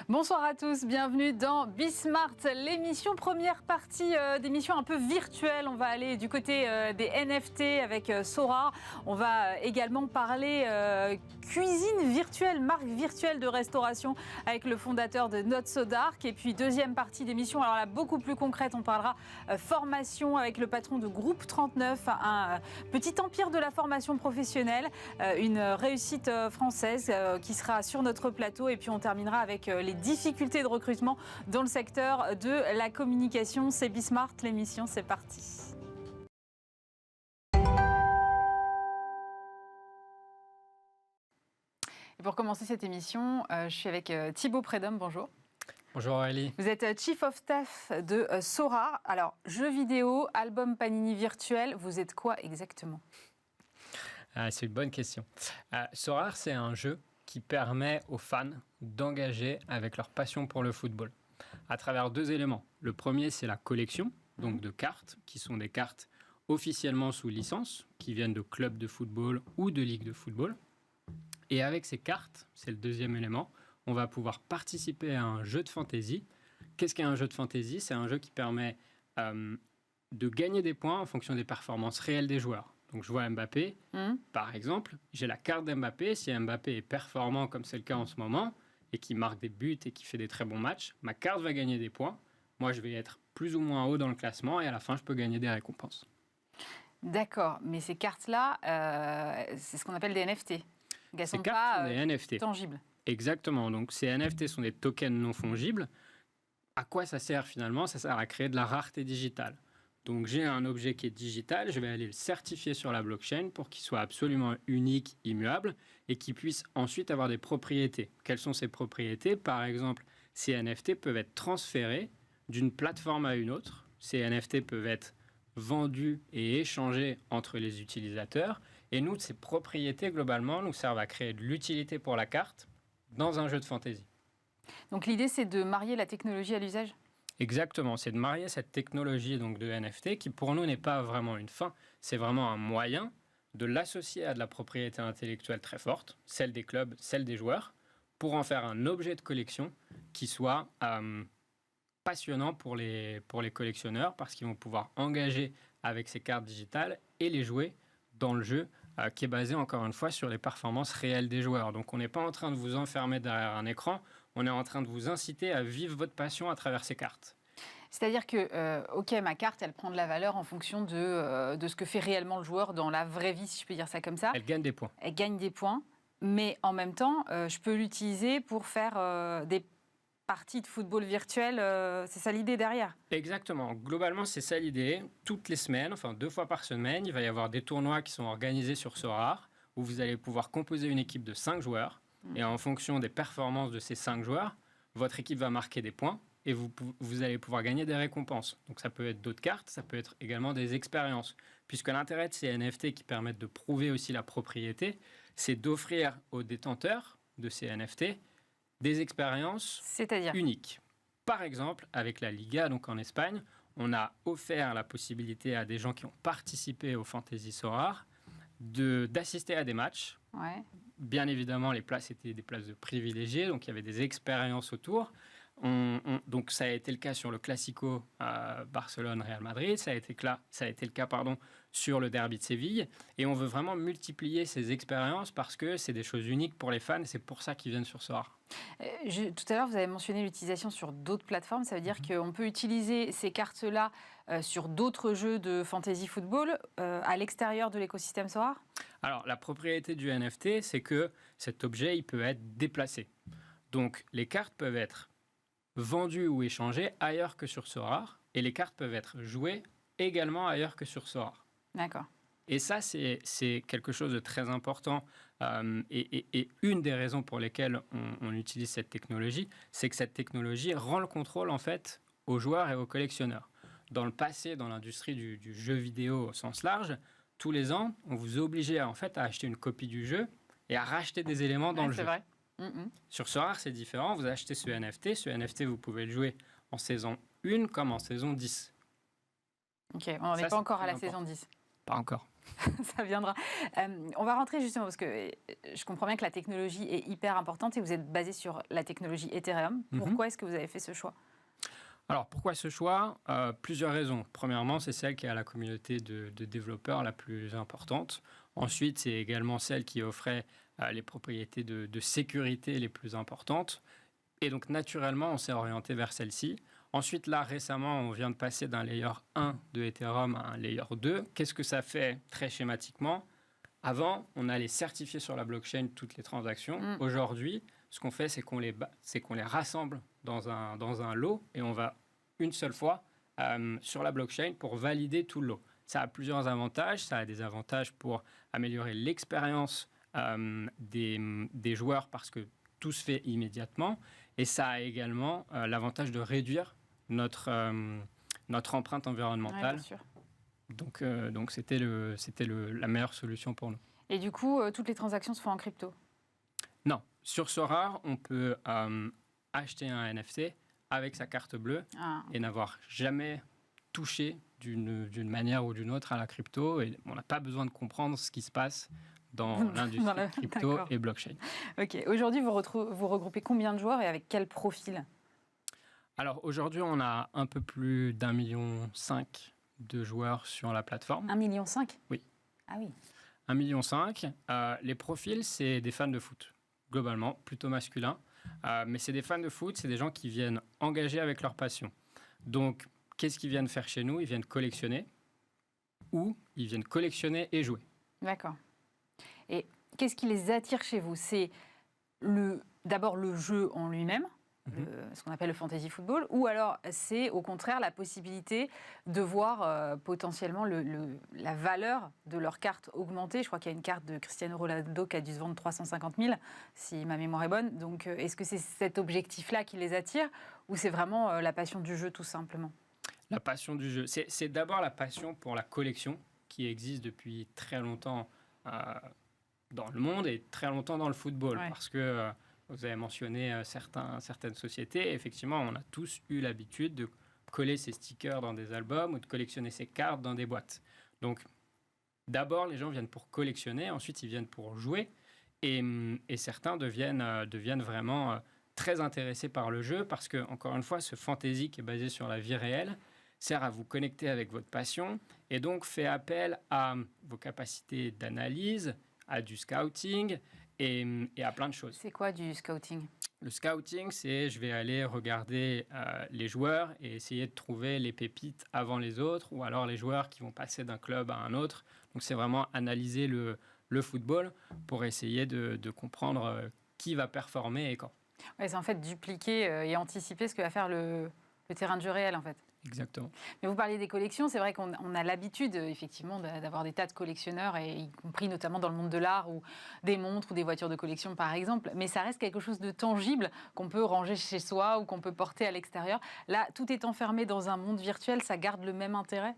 Bonsoir à tous, bienvenue dans Bismart, l'émission, première partie d'émission un peu virtuelle. On va aller du côté des NFT avec Sora. On va également parler cuisine virtuelle, marque virtuelle de restauration avec le fondateur de Not So Dark. Et puis deuxième partie d'émission, alors là beaucoup plus concrète, on parlera formation avec le patron de Groupe 39, un petit empire de la formation professionnelle, une réussite française qui sera sur notre plateau. Et puis on terminera avec les difficultés de recrutement dans le secteur de la communication. C'est Bismart, l'émission, c'est parti. Et pour commencer cette émission, je suis avec Thibaut Prédhomme, bonjour. Bonjour Aurélie. Vous êtes Chief of Staff de Sora. Alors, jeux vidéo, album Panini virtuel, vous êtes quoi exactement ? C'est une bonne question. Sora, c'est un jeu qui permet aux fans d'engager avec leur passion pour le football à travers deux éléments. Le premier, c'est la collection, donc de cartes, qui sont des cartes officiellement sous licence, qui viennent de clubs de football ou de ligues de football. Et avec ces cartes, c'est le deuxième élément, on va pouvoir participer à un jeu de fantasy. Qu'est-ce qu'un jeu de fantasy ? C'est un jeu qui permet de gagner des points en fonction des performances réelles des joueurs. Donc je vois Mbappé, par exemple, j'ai la carte d'Mbappé. Si Mbappé est performant comme c'est le cas en ce moment, et qui marque des buts et qui fait des très bons matchs, ma carte va gagner des points. Moi, je vais être plus ou moins haut dans le classement et à la fin, je peux gagner des récompenses. D'accord, mais ces cartes-là, c'est ce qu'on appelle des NFT. Elles ces sont cartes pas sont des NFT. Tangibles. Exactement, donc ces NFT sont des tokens non fongibles. À quoi ça sert finalement ? Ça sert à créer de la rareté digitale. Donc j'ai un objet qui est digital, je vais aller le certifier sur la blockchain pour qu'il soit absolument unique, immuable, et qu'il puisse ensuite avoir des propriétés. Quelles sont ces propriétés ? Par exemple, ces NFT peuvent être transférés d'une plateforme à une autre. Ces NFT peuvent être vendus et échangés entre les utilisateurs. Et nous, ces propriétés, globalement, nous servent à créer de l'utilité pour la carte dans un jeu de fantasy. Donc l'idée, c'est de marier la technologie à l'usage ? Exactement, c'est de marier cette technologie donc, de NFT qui pour nous n'est pas vraiment une fin, c'est vraiment un moyen de l'associer à de la propriété intellectuelle très forte, celle des clubs, celle des joueurs, pour en faire un objet de collection qui soit passionnant pour les collectionneurs parce qu'ils vont pouvoir engager avec ces cartes digitales et les jouer dans le jeu qui est basé encore une fois sur les performances réelles des joueurs. Donc on n'est pas en train de vous enfermer derrière un écran, on est en train de vous inciter à vivre votre passion à travers ces cartes. C'est-à-dire que, ok, ma carte, elle prend de la valeur en fonction de ce que fait réellement le joueur dans la vraie vie, si je peux dire ça comme ça. Elle gagne des points. Elle gagne des points, mais en même temps, je peux l'utiliser pour faire des parties de football virtuel. C'est ça l'idée derrière ? Exactement. Globalement, c'est ça l'idée. Toutes les semaines, enfin 2 fois par semaine, il va y avoir des tournois qui sont organisés sur Sora, où vous allez pouvoir composer une équipe de 5 joueurs. Et en fonction des performances de ces 5 joueurs, votre équipe va marquer des points et vous allez pouvoir gagner des récompenses. Donc ça peut être d'autres cartes, ça peut être également des expériences. Puisque l'intérêt de ces NFT qui permettent de prouver aussi la propriété, c'est d'offrir aux détenteurs de ces NFT des expériences uniques. Par exemple, avec la Liga, donc en Espagne, on a offert la possibilité à des gens qui ont participé au Fantasy Sora d'assister à des matchs. Ouais. Bien évidemment, les places étaient des places de privilégiés, donc il y avait des expériences autour. Donc ça a été le cas sur le Classico Barcelone-Real Madrid, ça a été le cas sur le derby de Séville. Et on veut vraiment multiplier ces expériences parce que c'est des choses uniques pour les fans et c'est pour ça qu'ils viennent sur Sora. Tout à l'heure, vous avez mentionné l'utilisation sur d'autres plateformes. Ça veut dire qu'on peut utiliser ces cartes-là sur d'autres jeux de fantasy football à l'extérieur de l'écosystème Sora ? Alors, la propriété du NFT, c'est que cet objet, il peut être déplacé. Donc, les cartes peuvent être vendues ou échangées ailleurs que sur Sora, et les cartes peuvent être jouées également ailleurs que sur Sora. D'accord. Et ça, c'est quelque chose de très important. Et une des raisons pour lesquelles on utilise cette technologie, c'est que cette technologie rend le contrôle, en fait, aux joueurs et aux collectionneurs. Dans le passé, dans l'industrie du jeu vidéo au sens large, tous les ans, on vous obligeait à acheter une copie du jeu et à racheter des éléments dans le jeu. Vrai. Sur Sora, c'est différent. Vous achetez ce NFT. Ce NFT, vous pouvez le jouer en saison 1 comme en saison 10. Ok, on n'en est pas encore à la saison 10. Pas encore. Ça viendra. On va rentrer justement parce que je comprends bien que la technologie est hyper importante et vous êtes basé sur la technologie Ethereum. Pourquoi est-ce que vous avez fait ce choix? Alors, pourquoi ce choix? Plusieurs raisons. Premièrement, c'est celle qui a la communauté de développeurs la plus importante. Ensuite, c'est également celle qui offrait les propriétés de sécurité les plus importantes. Et donc, naturellement, on s'est orienté vers celle-ci. Ensuite, là, récemment, on vient de passer d'un layer 1 de Ethereum à un layer 2. Qu'est-ce que ça fait très schématiquement? Avant, on allait certifier sur la blockchain toutes les transactions. Aujourd'hui, ce qu'on fait, c'est qu'on les rassemble dans un lot et on va une seule fois sur la blockchain pour valider tout le lot. Ça a plusieurs avantages. Ça a des avantages pour améliorer l'expérience des joueurs parce que tout se fait immédiatement. Et ça a également l'avantage de réduire notre empreinte environnementale. Ouais, bien sûr. Donc c'était la meilleure solution pour nous. Et du coup, toutes les transactions se font en crypto? Non, sur Sorare, on peut acheter un NFT avec sa carte bleue et n'avoir jamais touché d'une manière ou d'une autre à la crypto. Et on n'a pas besoin de comprendre ce qui se passe dans l'industrie crypto et blockchain. Ok. Aujourd'hui, vous regroupez combien de joueurs et avec quel profil? Alors aujourd'hui, on a un peu plus d'1,5 million de joueurs sur la plateforme. 1,5 million? Oui. Ah oui. 1,5 million. Les profils, c'est des fans de foot, globalement, plutôt masculins. Mais c'est des fans de foot, c'est des gens qui viennent engager avec leur passion. Donc, qu'est-ce qu'ils viennent faire chez nous? Ils viennent collectionner ou ils viennent collectionner et jouer. D'accord. Et qu'est-ce qui les attire chez vous? C'est d'abord le jeu en lui-même, ce qu'on appelle le fantasy football, ou alors c'est au contraire la possibilité de voir potentiellement la valeur de leur carte augmenter. Je crois qu'il y a une carte de Cristiano Ronaldo qui a dû se vendre 350 000, si ma mémoire est bonne. Donc est-ce que c'est cet objectif-là qui les attire, ou c'est vraiment la passion du jeu tout simplement? La passion du jeu. C'est d'abord la passion pour la collection qui existe depuis très longtemps dans le monde et très longtemps dans le football. Ouais. Parce que vous avez mentionné certaines sociétés. Effectivement, on a tous eu l'habitude de coller ses stickers dans des albums ou de collectionner ses cartes dans des boîtes. Donc, d'abord, les gens viennent pour collectionner. Ensuite, ils viennent pour jouer. Et certains deviennent vraiment très intéressés par le jeu parce que, encore une fois, ce fantasy qui est basé sur la vie réelle sert à vous connecter avec votre passion et donc fait appel à vos capacités d'analyse, à du scouting et à plein de choses. C'est quoi du scouting? Le scouting, c'est je vais aller regarder les joueurs et essayer de trouver les pépites avant les autres ou alors les joueurs qui vont passer d'un club à un autre. Donc c'est vraiment analyser le football pour essayer de comprendre qui va performer et quand. Ouais, c'est en fait dupliquer et anticiper ce que va faire le terrain de jeu réel en fait. Exactement. Mais vous parliez des collections, c'est vrai qu'on a l'habitude effectivement d'avoir des tas de collectionneurs, et y compris notamment dans le monde de l'art ou des montres ou des voitures de collection par exemple, mais ça reste quelque chose de tangible qu'on peut ranger chez soi ou qu'on peut porter à l'extérieur. Là, tout est enfermé dans un monde virtuel, ça garde le même intérêt?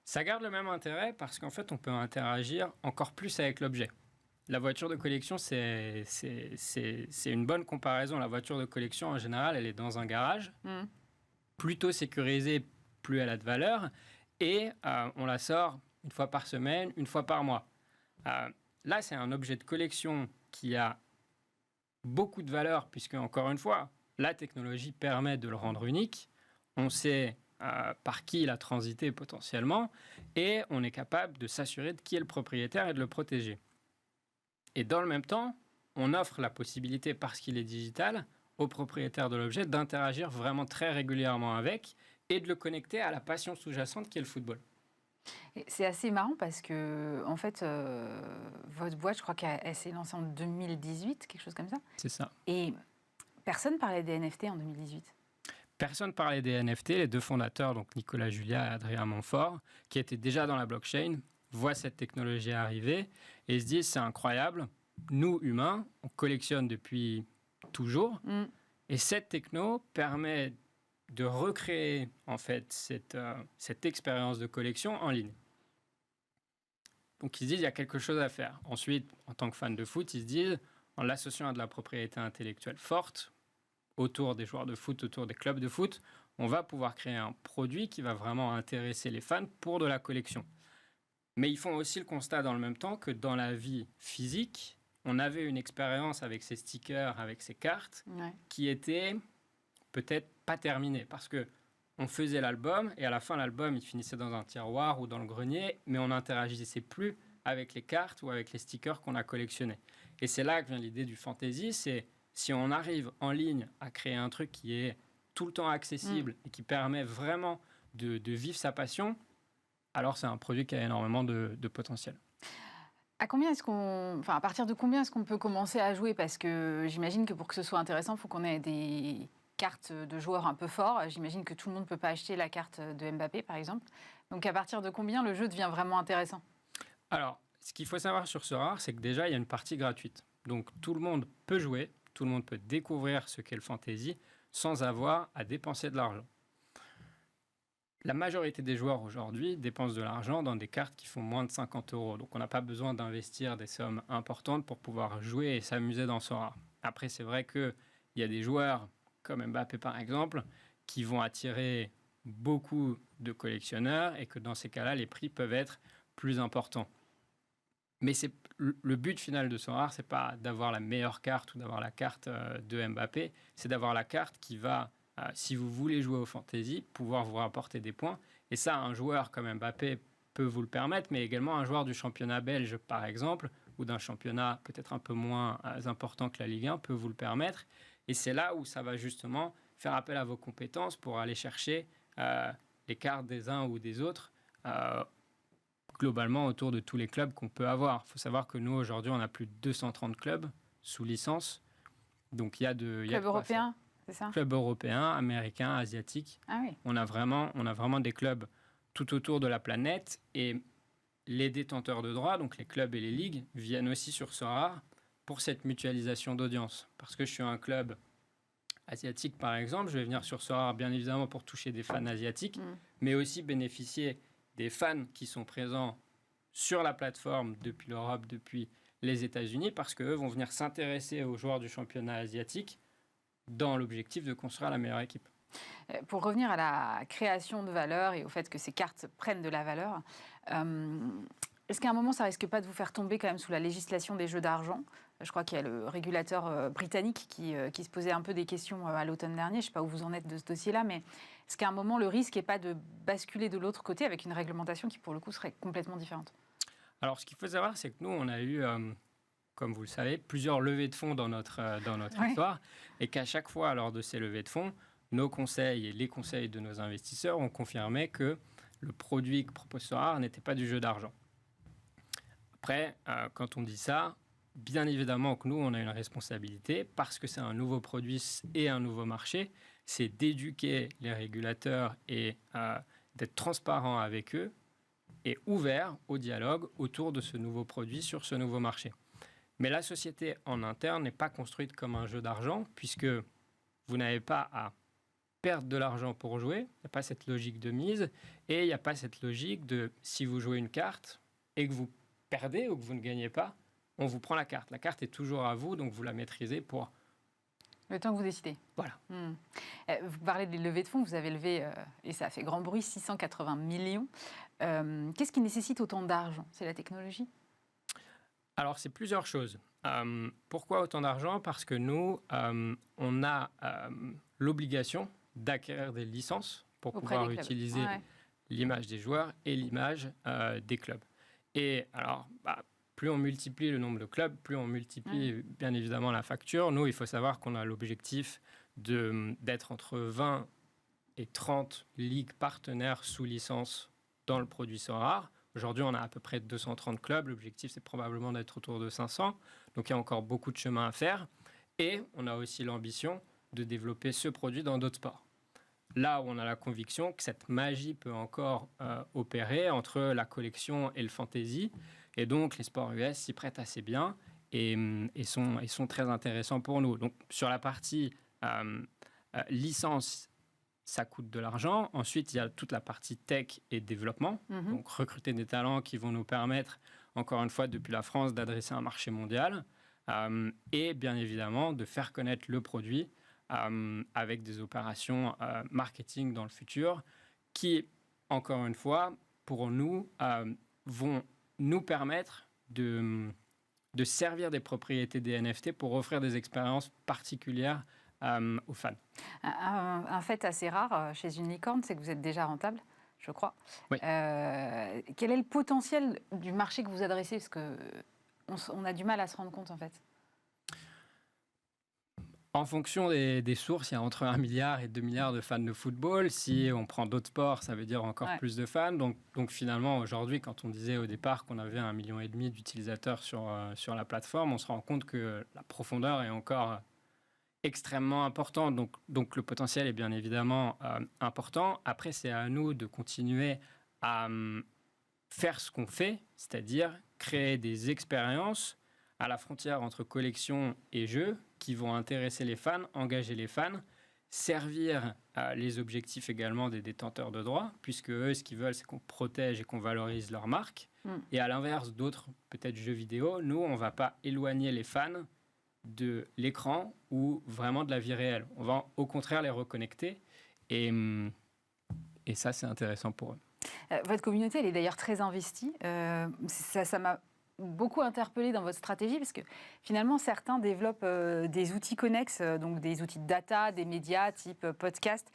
Ça garde le même intérêt parce qu'en fait on peut interagir encore plus avec l'objet. La voiture de collection, c'est une bonne comparaison. La voiture de collection, en général, elle est dans un garage. Plutôt sécurisée, plus elle a de valeur, et on la sort une fois par semaine, une fois par mois. Là, c'est un objet de collection qui a beaucoup de valeur, puisque, encore une fois, la technologie permet de le rendre unique. On sait par qui il a transité potentiellement, et on est capable de s'assurer de qui est le propriétaire et de le protéger. Et dans le même temps, on offre la possibilité, parce qu'il est digital, au propriétaire de l'objet d'interagir vraiment très régulièrement avec et de le connecter à la passion sous-jacente qui est le football. C'est assez marrant parce que, en fait, votre boîte, je crois qu'elle s'est lancée en 2018, quelque chose comme ça. C'est ça. Et personne parlait des NFT en 2018. Personne parlait des NFT. Les deux fondateurs, donc Nicolas Julia et Adrien Montfort, qui étaient déjà dans la blockchain, voient cette technologie arriver et se disent c'est incroyable. Nous, humains, on collectionne depuis toujours. Et cette techno permet de recréer en fait cette expérience de collection en ligne. Donc ils se disent il y a quelque chose à faire. Ensuite, en tant que fan de foot, ils se disent en l'associant à de la propriété intellectuelle forte autour des joueurs de foot, autour des clubs de foot, on va pouvoir créer un produit qui va vraiment intéresser les fans pour de la collection. Mais ils font aussi le constat dans le même temps que dans la vie physique, on avait une expérience avec ces stickers, avec ces cartes, qui était peut-être pas terminée. Parce que on faisait l'album, et à la fin, l'album, il finissait dans un tiroir ou dans le grenier, mais on n'interagissait plus avec les cartes ou avec les stickers qu'on a collectionnés. Et c'est là que vient l'idée du fantasy, c'est si on arrive en ligne à créer un truc qui est tout le temps accessible et qui permet vraiment de vivre sa passion, alors c'est un produit qui a énormément de potentiel. À partir de combien est-ce qu'on peut commencer à jouer? Parce que j'imagine que pour que ce soit intéressant, il faut qu'on ait des cartes de joueurs un peu forts. J'imagine que tout le monde ne peut pas acheter la carte de Mbappé, par exemple. Donc à partir de combien le jeu devient vraiment intéressant? Alors, ce qu'il faut savoir sur Sorare, c'est que déjà, il y a une partie gratuite. Donc tout le monde peut jouer, tout le monde peut découvrir ce qu'est le fantasy sans avoir à dépenser de l'argent. La majorité des joueurs aujourd'hui dépensent de l'argent dans des cartes qui font moins de 50 €. Donc on n'a pas besoin d'investir des sommes importantes pour pouvoir jouer et s'amuser dans Sorare. Après, c'est vrai qu'il y a des joueurs, comme Mbappé par exemple, qui vont attirer beaucoup de collectionneurs et que dans ces cas-là, les prix peuvent être plus importants. Mais le but final de Sorare, c'est pas d'avoir la meilleure carte ou d'avoir la carte de Mbappé, c'est d'avoir la carte qui va, si vous voulez jouer au fantasy, pouvoir vous rapporter des points. Et ça, un joueur comme Mbappé peut vous le permettre, mais également un joueur du championnat belge, par exemple, ou d'un championnat peut-être un peu moins important que la Ligue 1, peut vous le permettre. Et c'est là où ça va justement faire appel à vos compétences pour aller chercher les cartes des uns ou des autres, globalement autour de tous les clubs qu'on peut avoir. Il faut savoir que nous, aujourd'hui, on a plus de 230 clubs sous licence. Donc, il y a de... Clubs européens, c'est ça? Clubs européens, américains, asiatiques. Ah oui. On a vraiment des clubs tout autour de la planète. Et les détenteurs de droits, donc les clubs et les ligues, viennent aussi sur Sorare pour cette mutualisation d'audience. Parce que je suis un club asiatique, par exemple, je vais venir sur Sorare, bien évidemment, pour toucher des fans asiatiques, mais aussi bénéficier des fans qui sont présents sur la plateforme depuis l'Europe, depuis les États-Unis, parce qu'eux vont venir s'intéresser aux joueurs du championnat asiatique dans l'objectif de construire la meilleure équipe. Pour revenir à la création de valeur et au fait que ces cartes prennent de la valeur, est-ce qu'à un moment, ça risque pas de vous faire tomber quand même sous la législation des jeux d'argent? Je crois qu'il y a le régulateur britannique qui se posait un peu des questions à l'automne dernier. Je ne sais pas où vous en êtes de ce dossier-là, mais est-ce qu'à un moment, le risque n'est pas de basculer de l'autre côté avec une réglementation qui, pour le coup, serait complètement différente? Alors, ce qu'il faut savoir, c'est que nous, on a eu, comme vous le savez, plusieurs levées de fonds dans notre histoire, et qu'à chaque fois, lors de ces levées de fonds, nos conseils et les conseils de nos investisseurs ont confirmé que le produit que propose Sorare n'était pas du jeu d'argent. Après, quand on dit ça, bien évidemment que nous, on a une responsabilité parce que c'est un nouveau produit et un nouveau marché, c'est d'éduquer les régulateurs et d'être transparent avec eux et ouvert au dialogue autour de ce nouveau produit sur ce nouveau marché. Mais la société en interne n'est pas construite comme un jeu d'argent puisque vous n'avez pas à perdre de l'argent pour jouer, il n'y a pas cette logique de mise et il n'y a pas cette logique de si vous jouez une carte et que vous perdez ou que vous ne gagnez pas, on vous prend la carte. La carte est toujours à vous, donc vous la maîtrisez pour... Le temps que vous décidez. Voilà. Vous parlez des levées de fonds, vous avez levé, et ça a fait grand bruit, 680 millions. Qu'est-ce qui nécessite autant d'argent? C'est la technologie? Alors, c'est plusieurs choses. Pourquoi autant d'argent? Parce que nous, on a l'obligation d'acquérir des licences pour pouvoir utiliser l'image des joueurs et l'image des clubs. Et alors, plus on multiplie le nombre de clubs, plus on multiplie bien évidemment la facture. Nous, il faut savoir qu'on a l'objectif d'être entre 20 et 30 ligues partenaires sous licence dans le produit Sorare. Aujourd'hui, on a à peu près 230 clubs. L'objectif, c'est probablement d'être autour de 500. Donc, il y a encore beaucoup de chemin à faire. Et on a aussi l'ambition de développer ce produit dans d'autres sports. Là où on a la conviction que cette magie peut encore opérer entre la collection et le fantasy. Et donc, les sports US s'y prêtent assez bien et sont très intéressants pour nous. Donc, sur la partie licence, ça coûte de l'argent. Ensuite, il y a toute la partie tech et développement. Donc, recruter des talents qui vont nous permettre, encore une fois, depuis la France, d'adresser un marché mondial. Et bien évidemment, de faire connaître le produit avec des opérations marketing dans le futur qui, encore une fois, pour nous, vont nous permettre de servir des propriétés des NFT pour offrir des expériences particulières aux fans. Un fait assez rare chez une licorne, c'est que vous êtes déjà rentable, je crois. Oui. Quel est le potentiel du marché que vous adressez? Parce qu'on a du mal à se rendre compte, en fait. En fonction des sources, il y a entre 1 milliard et 2 milliards de fans de football. Si on prend d'autres sports, ça veut dire encore plus de fans. Donc finalement, aujourd'hui, quand on disait au départ qu'on avait 1,5 million d'utilisateurs sur la plateforme, on se rend compte que la profondeur est encore extrêmement importante. Donc le potentiel est bien évidemment important. Après, c'est à nous de continuer à faire ce qu'on fait, c'est-à-dire créer des expériences à la frontière entre collection et jeu qui vont intéresser les fans, engager les fans, servir les objectifs également des détenteurs de droits, puisque eux, ce qu'ils veulent, c'est qu'on protège et qu'on valorise leur marque. Et à l'inverse d'autres, peut-être jeux vidéo, nous, on ne va pas éloigner les fans de l'écran ou vraiment de la vie réelle. On va au contraire les reconnecter et ça, c'est intéressant pour eux. Votre communauté, elle est d'ailleurs très investie. Ça m'a beaucoup interpellé dans votre stratégie parce que finalement, certains développent des outils connexes, donc des outils de data, des médias type podcast.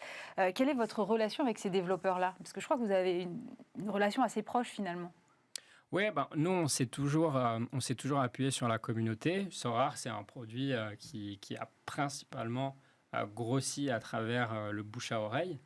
Quelle est votre relation avec ces développeurs-là? Parce que je crois que vous avez une relation assez proche finalement. Oui, nous, on s'est toujours appuyé sur la communauté. Sorare, c'est un produit qui a principalement grossi à travers le bouche à oreille.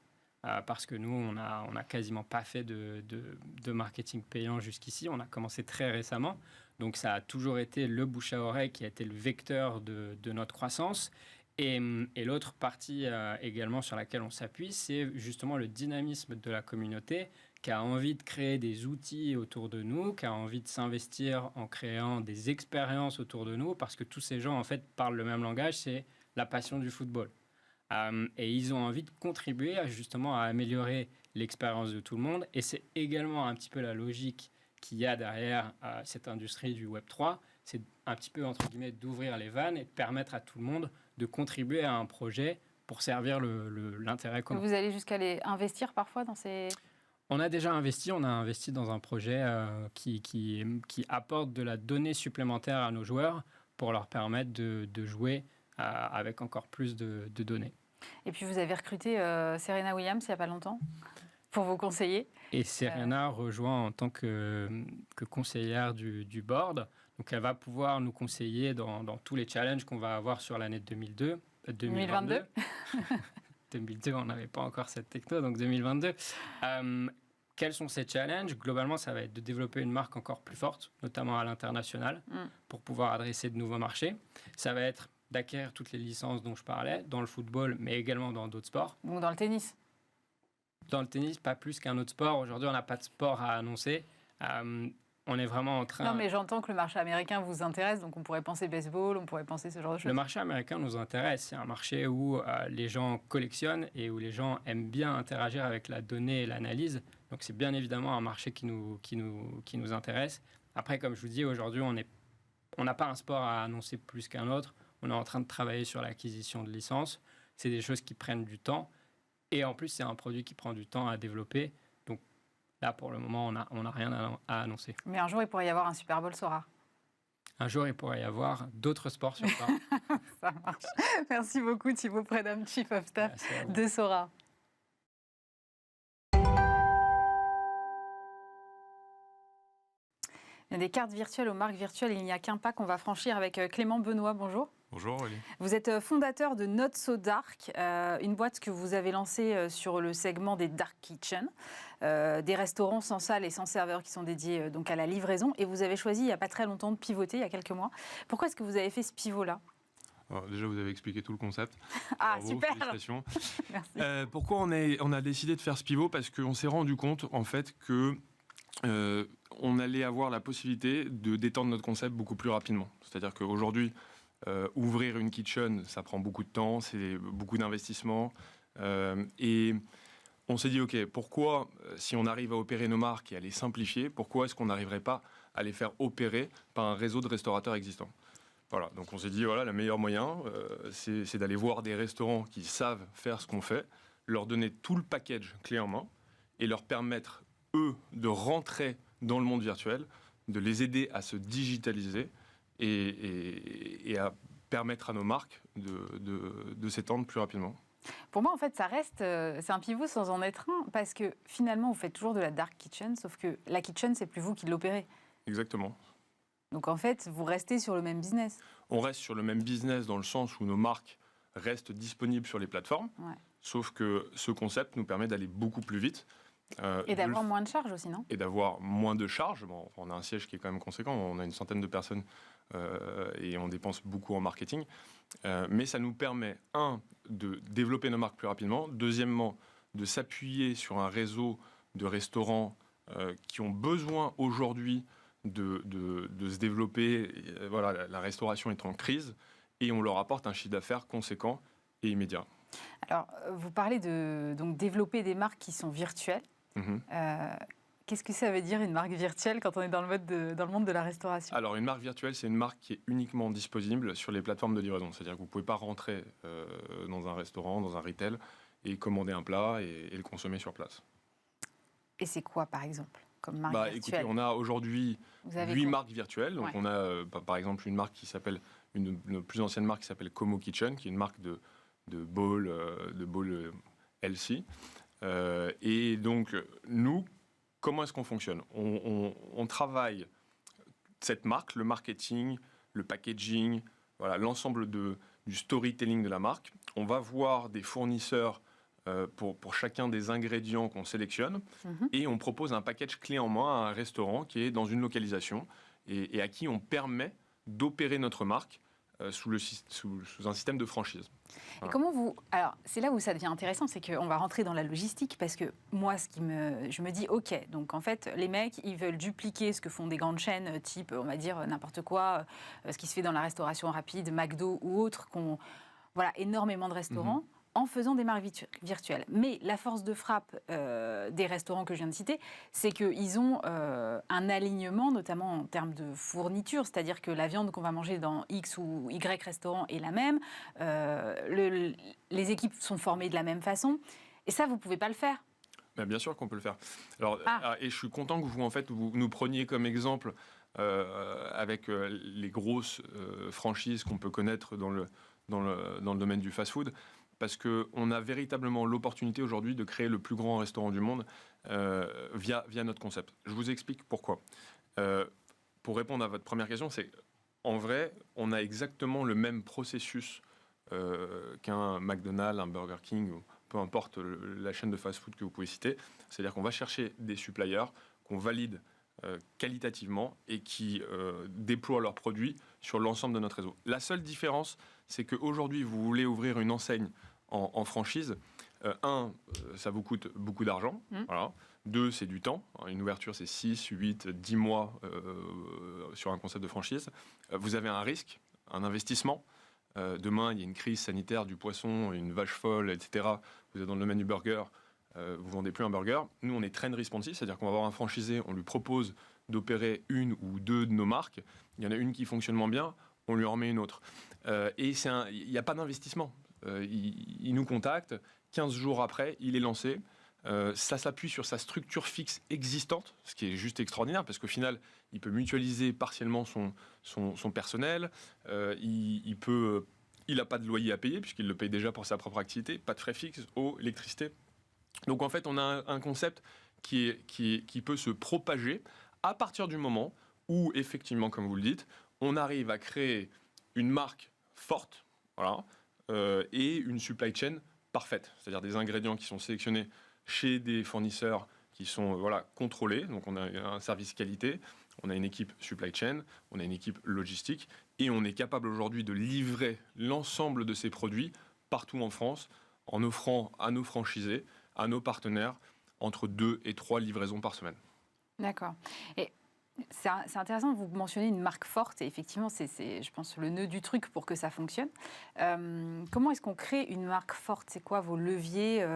Parce que nous, on n'a quasiment pas fait de marketing payant jusqu'ici. On a commencé très récemment. Donc, ça a toujours été le bouche à oreille qui a été le vecteur de notre croissance. Et l'autre partie également sur laquelle on s'appuie, c'est justement le dynamisme de la communauté qui a envie de créer des outils autour de nous, qui a envie de s'investir en créant des expériences autour de nous, parce que tous ces gens, en fait, parlent le même langage, c'est la passion du football. Et ils ont envie de contribuer justement à améliorer l'expérience de tout le monde. Et c'est également un petit peu la logique qu'il y a derrière cette industrie du Web3. C'est un petit peu, entre guillemets, d'ouvrir les vannes et de permettre à tout le monde de contribuer à un projet pour servir l'intérêt commun. Vous allez jusqu'à aller investir parfois dans ces... On a déjà investi. On a investi dans un projet qui apporte de la donnée supplémentaire à nos joueurs pour leur permettre de jouer avec encore plus de données. Et puis vous avez recruté Serena Williams il n'y a pas longtemps pour vous conseiller. Et Serena rejoint en tant que conseillère du board. Donc elle va pouvoir nous conseiller dans tous les challenges qu'on va avoir sur l'année 2022. 2002, on n'avait pas encore cette techno, donc 2022. Quels sont ces challenges? Globalement, ça va être de développer une marque encore plus forte, notamment à l'international, pour pouvoir adresser de nouveaux marchés. Ça va être d'acquérir toutes les licences dont je parlais, dans le football, mais également dans d'autres sports. Donc dans le tennis? Dans le tennis, pas plus qu'un autre sport. Aujourd'hui, on n'a pas de sport à annoncer. On est vraiment en train... Non, mais j'entends que le marché américain vous intéresse, donc on pourrait penser baseball, on pourrait penser ce genre de choses. Le marché américain nous intéresse. C'est un marché où les gens collectionnent et où les gens aiment bien interagir avec la donnée et l'analyse. Donc c'est bien évidemment un marché qui nous intéresse. Après, comme je vous dis, aujourd'hui, on n'a pas un sport à annoncer plus qu'un autre. On est en train de travailler sur l'acquisition de licences. C'est des choses qui prennent du temps. Et en plus, c'est un produit qui prend du temps à développer. Donc là, pour le moment, on n'a rien à annoncer. Mais un jour, il pourrait y avoir un Super Bowl Sorare. Un jour, il pourrait y avoir d'autres sports sur Sorare. Ça marche. Merci beaucoup, Thibaut Prédhomme, Chief of Staff de Sorare. Il y a des cartes virtuelles aux marques virtuelles. Il n'y a qu'un pas qu'on va franchir avec Clément Benoît. Bonjour. Bonjour Aurélie. Vous êtes fondateur de Not So Dark, une boîte que vous avez lancée sur le segment des Dark Kitchen, des restaurants sans salle et sans serveur qui sont dédiés donc à la livraison. Et vous avez choisi il n'y a pas très longtemps de pivoter, il y a quelques mois. Pourquoi est-ce que vous avez fait ce pivot-là ? Alors, déjà, vous avez expliqué tout le concept. Ah, bravo, super. Félicitations. Merci. Pourquoi on a décidé de faire ce pivot ? Parce qu'on s'est rendu compte, en fait, que on allait avoir la possibilité de d'étendre notre concept beaucoup plus rapidement. C'est-à-dire qu'aujourd'hui, ouvrir une kitchen, ça prend beaucoup de temps, c'est beaucoup d'investissement. Et on s'est dit, OK, pourquoi, si on arrive à opérer nos marques et à les simplifier, pourquoi est-ce qu'on n'arriverait pas à les faire opérer par un réseau de restaurateurs existants ? Voilà, donc on s'est dit, voilà, le meilleur moyen, c'est d'aller voir des restaurants qui savent faire ce qu'on fait, leur donner tout le package clé en main et leur permettre, eux, de rentrer dans le monde virtuel, de les aider à se digitaliser et à permettre à nos marques de s'étendre plus rapidement. Pour moi, en fait, ça reste, c'est un pivot sans en être un, parce que finalement, vous faites toujours de la dark kitchen, sauf que la kitchen, c'est plus vous qui l'opérez. Exactement. Donc en fait, vous restez sur le même business. On reste sur le même business dans le sens où nos marques restent disponibles sur les plateformes, sauf que ce concept nous permet d'aller beaucoup plus vite. Et d'avoir moins de charges aussi, non ? Et d'avoir moins de charges. Bon, on a un siège qui est quand même conséquent, on a une centaine de personnes et on dépense beaucoup en marketing. Mais ça nous permet, de développer nos marques plus rapidement, deuxièmement, de s'appuyer sur un réseau de restaurants qui ont besoin aujourd'hui de se développer. Voilà, la restauration est en crise et on leur apporte un chiffre d'affaires conséquent et immédiat. Alors, vous parlez de donc, développer des marques qui sont virtuelles. Qu'est-ce que ça veut dire une marque virtuelle quand on est dans le monde de la restauration ? Alors une marque virtuelle, c'est une marque qui est uniquement disponible sur les plateformes de livraison. C'est-à-dire que vous ne pouvez pas rentrer dans un restaurant, dans un retail et commander un plat et le consommer sur place. Et c'est quoi par exemple comme marque virtuelle ? Écoutez, on a aujourd'hui 8 marques virtuelles. Donc on a par exemple une marque qui s'appelle, une de nos plus anciennes marques qui s'appelle Como Kitchen, qui est une marque de bowl healthy. Et donc, nous, comment est-ce qu'on fonctionne ? On travaille cette marque, le marketing, le packaging, voilà, l'ensemble du storytelling de la marque. On va voir des fournisseurs pour chacun des ingrédients qu'on sélectionne et on propose un package clé en main à un restaurant qui est dans une localisation et à qui on permet d'opérer notre marque sous un système de franchise. Et comment vous... Alors, c'est là où ça devient intéressant, c'est qu'on va rentrer dans la logistique, parce que moi, je me dis, OK, donc en fait, les mecs, ils veulent dupliquer ce que font des grandes chaînes, type, on va dire, n'importe quoi, ce qui se fait dans la restauration rapide, McDo ou autres, voilà, énormément de restaurants, en faisant des marques virtuelles. Mais la force de frappe des restaurants que je viens de citer, c'est qu'ils ont un alignement, notamment en termes de fourniture, c'est-à-dire que la viande qu'on va manger dans X ou Y restaurant est la même, les équipes sont formées de la même façon, et ça, vous ne pouvez pas le faire. Ben, bien sûr qu'on peut le faire. Alors, et je suis content que vous nous preniez comme exemple avec les grosses franchises qu'on peut connaître dans le domaine du fast-food, parce qu'on a véritablement l'opportunité aujourd'hui de créer le plus grand restaurant du monde via notre concept. Je vous explique pourquoi. Pour répondre à votre première question, c'est en vrai, on a exactement le même processus qu'un McDonald's, un Burger King, ou peu importe la chaîne de fast-food que vous pouvez citer. C'est-à-dire qu'on va chercher des suppliers qu'on valide qualitativement et qui déploient leurs produits sur l'ensemble de notre réseau. La seule différence, c'est qu'aujourd'hui, vous voulez ouvrir une enseigne en franchise. Ça vous coûte beaucoup d'argent. Voilà. 2, c'est du temps. Une ouverture, c'est 6, 8, 10 mois sur un concept de franchise. Vous avez un risque, un investissement. Demain, il y a une crise sanitaire du poisson, une vache folle, etc. Vous êtes dans le domaine du burger, vous ne vendez plus un burger. Nous, on est trend responsive, c'est-à-dire qu'on va avoir un franchisé, on lui propose d'opérer une ou deux de nos marques. Il y en a une qui fonctionne moins bien, on lui en remet une autre. Et il n'y a pas d'investissement. Il nous contacte, 15 jours après, il est lancé. Ça s'appuie sur sa structure fixe existante, ce qui est juste extraordinaire, parce qu'au final, il peut mutualiser partiellement son personnel, il n'a pas de loyer à payer, puisqu'il le paye déjà pour sa propre activité, pas de frais fixes, eau, électricité. Donc en fait, on a un concept qui peut se propager à partir du moment où, effectivement, comme vous le dites, on arrive à créer une marque forte, voilà, et une supply chain parfaite, c'est-à-dire des ingrédients qui sont sélectionnés chez des fournisseurs qui sont contrôlés. Donc on a un service qualité, on a une équipe supply chain, on a une équipe logistique, et on est capable aujourd'hui de livrer l'ensemble de ces produits partout en France en offrant à nos franchisés, à nos partenaires, entre 2 et 3 livraisons par semaine. D'accord. Et c'est intéressant, vous mentionnez une marque forte, et effectivement, c'est, je pense, le nœud du truc pour que ça fonctionne. Comment est-ce qu'on crée une marque forte ? C'est quoi vos leviers ?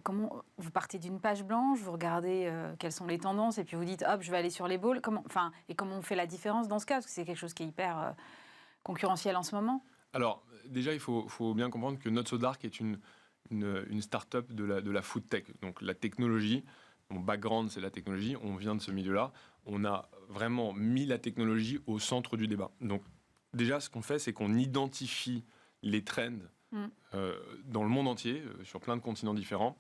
Comment vous partez d'une page blanche, vous regardez quelles sont les tendances, et puis vous dites, hop, je vais aller sur les bowls. Comment on fait la différence dans ce cas ? Parce que c'est quelque chose qui est hyper concurrentiel en ce moment. Alors, déjà, il faut bien comprendre que Not So Dark est une start-up de la food tech. Donc, la technologie mon background, c'est la technologie, on vient de ce milieu-là, on a vraiment mis la technologie au centre du débat. Donc déjà, ce qu'on fait, c'est qu'on identifie les trends dans le monde entier, sur plein de continents différents,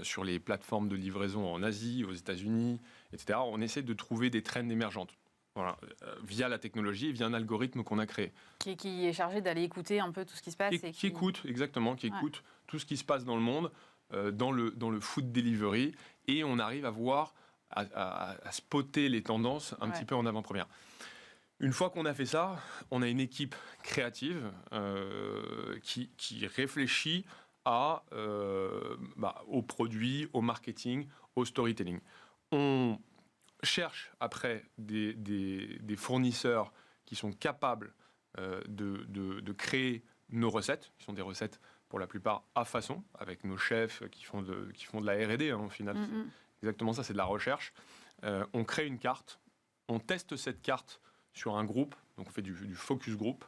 sur les plateformes de livraison en Asie, aux États-Unis, etc. On essaie de trouver des trends émergentes. Voilà, via la technologie, via un algorithme qu'on a créé. Qui est chargé d'aller écouter un peu tout ce qui se passe. Qui écoute, exactement, qui écoute tout ce qui se passe dans le monde, dans le food delivery, et on arrive à voir, à spotter les tendances un petit peu en avant-première. Une fois qu'on a fait ça, on a une équipe créative qui réfléchit aux produits, au marketing, au storytelling. On cherche après des fournisseurs qui sont capables de créer nos recettes, qui sont des recettes pour la plupart à façon, avec nos chefs qui font de la R&D, au final. C'est exactement ça, c'est de la recherche. On crée une carte, on teste cette carte sur un groupe, donc on fait du focus group,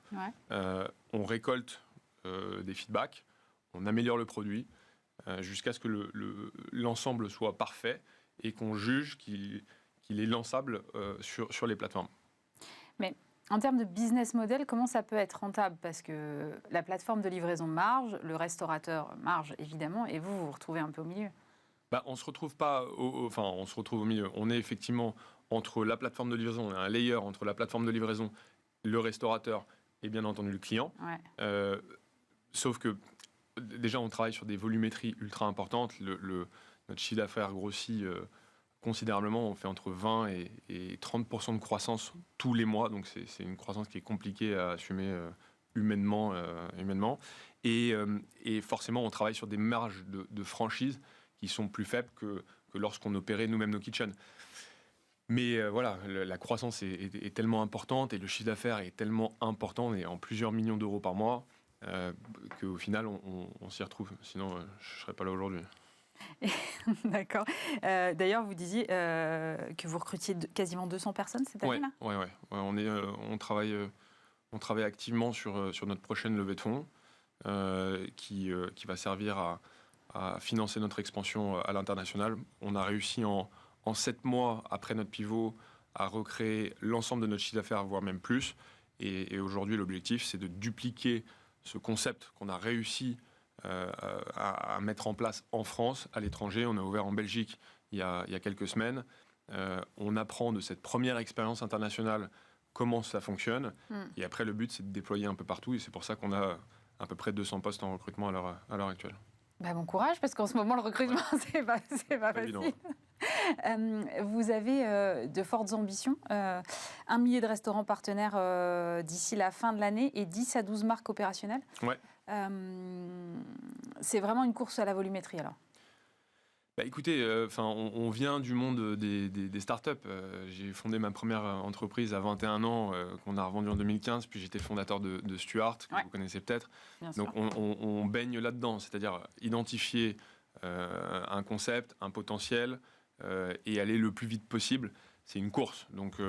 on récolte des feedbacks, on améliore le produit jusqu'à ce que l'ensemble soit parfait et qu'on juge qu'il est lançable sur les plateformes. Mais en termes de business model, comment ça peut être rentable? Parce que la plateforme de livraison marge, le restaurateur marge évidemment, et vous vous retrouvez un peu au milieu. On ne se retrouve pas, on se retrouve au milieu. On est effectivement entre la plateforme de livraison, on a un layer entre la plateforme de livraison, le restaurateur et bien entendu le client. Sauf que déjà on travaille sur des volumétries ultra importantes. Notre chiffre d'affaires grossit considérablement. On fait entre 20 et 30% de croissance tous les mois. Donc c'est une croissance qui est compliquée à assumer humainement. Et forcément on travaille sur des marges de franchise qui sont plus faibles que lorsqu'on opérait nous-mêmes nos kitchens. Mais la croissance est tellement importante et le chiffre d'affaires est tellement important, et en plusieurs millions d'euros par mois, qu'au final, on s'y retrouve. Sinon, je ne serais pas là aujourd'hui. D'accord. D'ailleurs, vous disiez que vous recrutiez quasiment 200 personnes cette année-là ? Oui. On travaille activement sur notre prochaine levée de fonds qui va servir à financer notre expansion à l'international. On a réussi en 7 mois après notre pivot à recréer l'ensemble de notre chiffre d'affaires, voire même plus. Et aujourd'hui, l'objectif, c'est de dupliquer ce concept qu'on a réussi à mettre en place en France, à l'étranger. On a ouvert en Belgique il y a quelques semaines. On apprend de cette première expérience internationale comment ça fonctionne. Et après, le but, c'est de déployer un peu partout. Et c'est pour ça qu'on a à peu près 200 postes en recrutement à l'heure actuelle. Bon courage, parce qu'en ce moment, le recrutement, c'est pas facile. Vous avez de fortes ambitions. 1 millier de restaurants partenaires d'ici la fin de l'année et 10 à 12 marques opérationnelles. C'est vraiment une course à la volumétrie, alors. Écoutez, on vient du monde des startups. J'ai fondé ma première entreprise à 21 ans, qu'on a revendue en 2015. Puis j'étais fondateur de Stuart, que vous connaissez peut-être. Donc on baigne là-dedans, c'est-à-dire identifier un concept, un potentiel, et aller le plus vite possible. C'est une course. Donc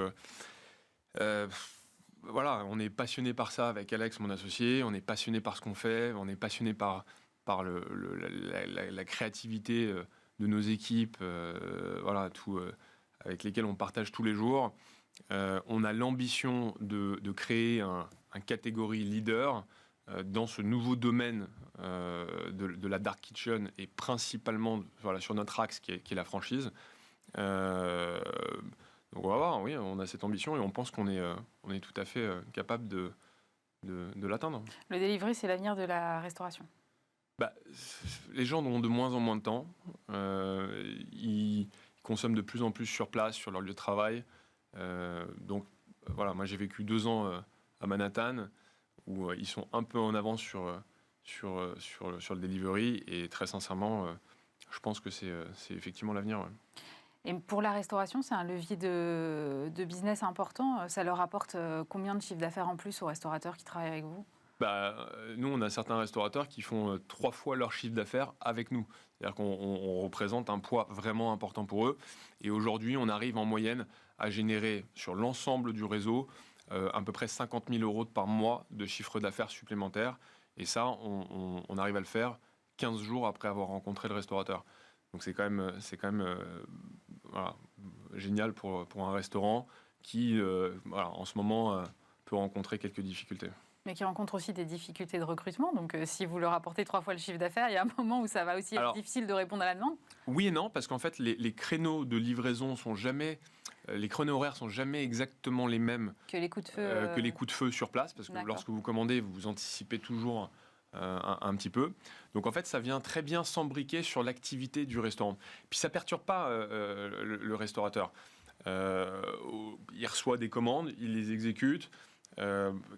on est passionné par ça avec Alex, mon associé. On est passionné par ce qu'on fait. On est passionné par la créativité de nos équipes, avec lesquelles on partage tous les jours. On a l'ambition de créer un catégorie leader dans ce nouveau domaine de la dark kitchen, et principalement sur notre axe qui est la franchise. Donc on va voir, oui, on a cette ambition et on pense qu'on est tout à fait capable de l'atteindre. Le delivery, c'est l'avenir de la restauration. Les gens ont de moins en moins de temps. Ils consomment de plus en plus sur place, sur leur lieu de travail. Moi j'ai vécu 2 ans à Manhattan, où ils sont un peu en avance sur le delivery. Et très sincèrement, je pense que c'est effectivement l'avenir. Et pour la restauration, c'est un levier de business important. Ça leur apporte combien de chiffre d'affaires en plus aux restaurateurs qui travaillent avec vous ? Nous, on a certains restaurateurs qui font 3 fois leur chiffre d'affaires avec nous. C'est-à-dire qu'on représente un poids vraiment important pour eux. Et aujourd'hui, on arrive en moyenne à générer sur l'ensemble du réseau à peu près 50 000 euros par mois de chiffre d'affaires supplémentaire. Et ça, on arrive à le faire 15 jours après avoir rencontré le restaurateur. Donc c'est quand même voilà, génial pour un restaurant qui, voilà, en ce moment, peut rencontrer quelques difficultés. Mais qui rencontre aussi des difficultés de recrutement. Donc, si vous leur apportez 3 fois le chiffre d'affaires, il y a un moment où ça va aussi être difficile de répondre à la demande. Oui et non, parce qu'en fait, les créneaux de livraison sont jamais... Les créneaux horaires sont jamais exactement les mêmes que les coups de feu, sur place, parce que lorsque vous commandez, vous anticipez toujours un petit peu. Donc en fait, ça vient très bien s'embriquer sur l'activité du restaurant. Puis ça perturbe pas le restaurateur. Il reçoit des commandes, il les exécute.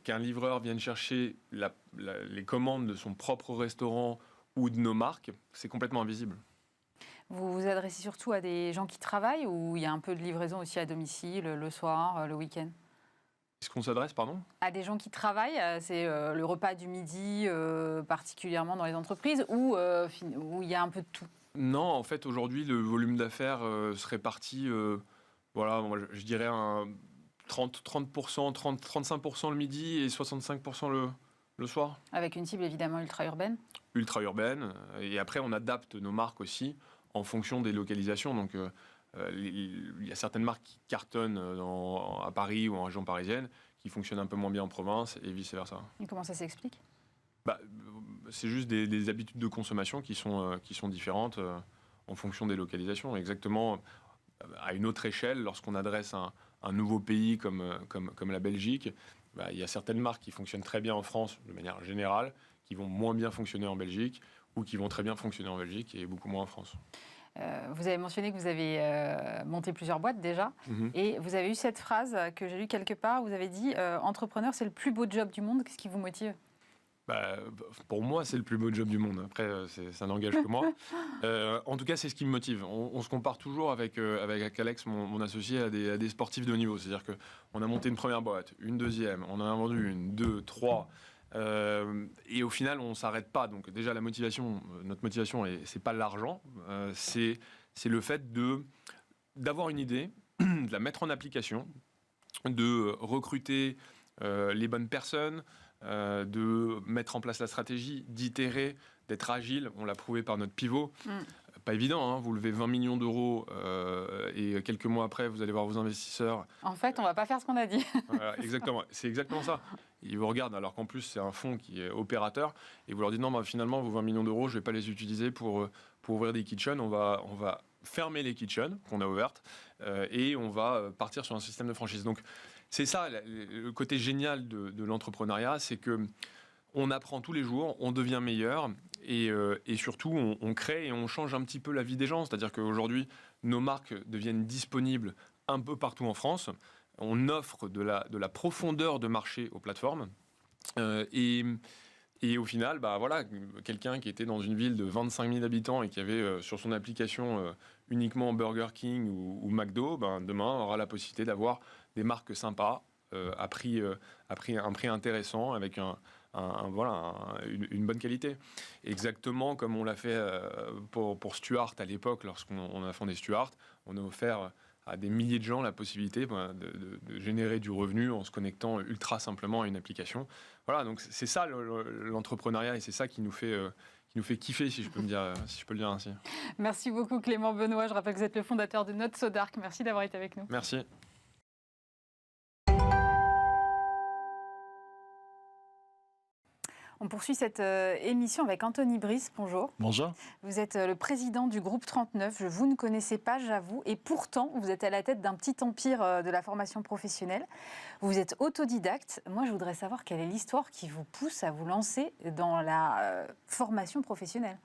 Qu'un livreur vienne chercher les commandes de son propre restaurant ou de nos marques, c'est complètement invisible. Vous vous adressez surtout à des gens qui travaillent ou il y a un peu de livraison aussi à domicile, le soir, le week-end? Est-ce qu'on s'adresse, pardon? À des gens qui travaillent, c'est le repas du midi, particulièrement dans les entreprises, ou il y a un peu de tout? Non, en fait, aujourd'hui, le volume d'affaires se répartit, voilà, moi, je dirais un 30%, 35% le midi et 65% le soir. Avec une cible évidemment ultra-urbaine? Ultra-urbaine. Et après, on adapte nos marques aussi en fonction des localisations. Donc, il y a certaines marques qui cartonnent à Paris ou en région parisienne, qui fonctionnent un peu moins bien en province et vice-versa. Et comment ça s'explique? C'est juste des habitudes de consommation qui sont différentes en fonction des localisations. Exactement à une autre échelle, lorsqu'on adresse un nouveau pays comme la Belgique, il y a certaines marques qui fonctionnent très bien en France de manière générale, qui vont moins bien fonctionner en Belgique, ou qui vont très bien fonctionner en Belgique et beaucoup moins en France. Vous avez mentionné que vous avez monté plusieurs boîtes déjà, et vous avez eu cette phrase que j'ai lue quelque part, vous avez dit « Entrepreneur, c'est le plus beau job du monde ». Qu'est-ce qui vous motive? Pour moi, c'est le plus beau job du monde. Après, ça n'engage que moi. En tout cas, c'est ce qui me motive. On se compare toujours avec Alex, mon associé, à des sportifs de haut niveau. C'est-à-dire qu'on a monté une première boîte, une deuxième, on en a vendu une, deux, trois. Et au final, on ne s'arrête pas. Donc déjà, notre motivation, c'est pas l'argent. C'est le fait d'avoir une idée, de la mettre en application, de recruter les bonnes personnes, de mettre en place la stratégie, d'itérer, d'être agile. On l'a prouvé par notre pivot. Pas évident, hein, vous levez 20 millions d'euros et quelques mois après, vous allez voir vos investisseurs. En fait, on ne va pas faire ce qu'on a dit. Voilà, exactement, c'est exactement ça. Ils vous regardent alors qu'en plus, c'est un fonds qui est opérateur et vous leur dites non, finalement, vos 20 millions d'euros, je ne vais pas les utiliser pour ouvrir des kitchens. On va fermer les kitchens qu'on a ouvertes et on va partir sur un système de franchise. Donc, c'est ça, le côté génial de l'entrepreneuriat, c'est que on apprend tous les jours, on devient meilleur et surtout on crée et on change un petit peu la vie des gens. C'est-à-dire qu'aujourd'hui, nos marques deviennent disponibles un peu partout en France. On offre de la profondeur de marché aux plateformes et au final, voilà, quelqu'un qui était dans une ville de 25 000 habitants et qui avait sur son application uniquement Burger King ou McDo, demain aura la possibilité d'avoir des marques sympas à un prix intéressant avec une bonne qualité. Exactement comme on l'a fait pour Stuart à l'époque, lorsqu'on a fondé Stuart, on a offert à des milliers de gens la possibilité de générer du revenu en se connectant ultra simplement à une application. Voilà, donc c'est ça l'entrepreneuriat et c'est ça qui nous fait kiffer, si je peux le dire ainsi. Merci beaucoup Clément Benoît. Je rappelle que vous êtes le fondateur de Not So Dark. Merci d'avoir été avec nous. Merci. On poursuit cette émission avec Anthony Brice. Bonjour. Bonjour. Vous êtes le président du groupe 39. Vous ne connaissez pas, j'avoue. Et pourtant, vous êtes à la tête d'un petit empire de la formation professionnelle. Vous êtes autodidacte. Moi, je voudrais savoir quelle est l'histoire qui vous pousse à vous lancer dans la formation professionnelle.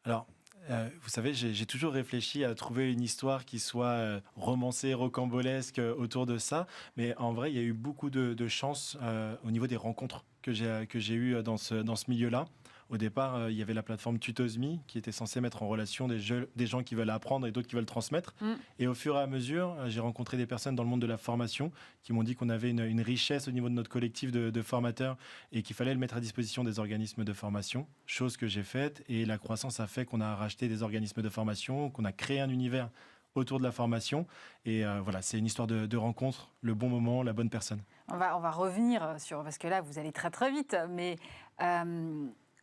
Alors, vous savez, j'ai toujours réfléchi à trouver une histoire qui soit romancée, rocambolesque autour de ça. Mais en vrai, il y a eu beaucoup de chance au niveau des rencontres que j'ai eues dans ce milieu-là. Au départ, il y avait la plateforme Tutos.me qui était censée mettre en relation des gens qui veulent apprendre et d'autres qui veulent transmettre. Et au fur et à mesure, j'ai rencontré des personnes dans le monde de la formation qui m'ont dit qu'on avait une richesse au niveau de notre collectif de formateurs et qu'il fallait le mettre à disposition des organismes de formation, chose que j'ai faite. Et la croissance a fait qu'on a racheté des organismes de formation, qu'on a créé un univers autour de la formation. Et voilà, c'est une histoire de rencontre, le bon moment, la bonne personne. On va revenir sur... Parce que là, vous allez très très vite, mais...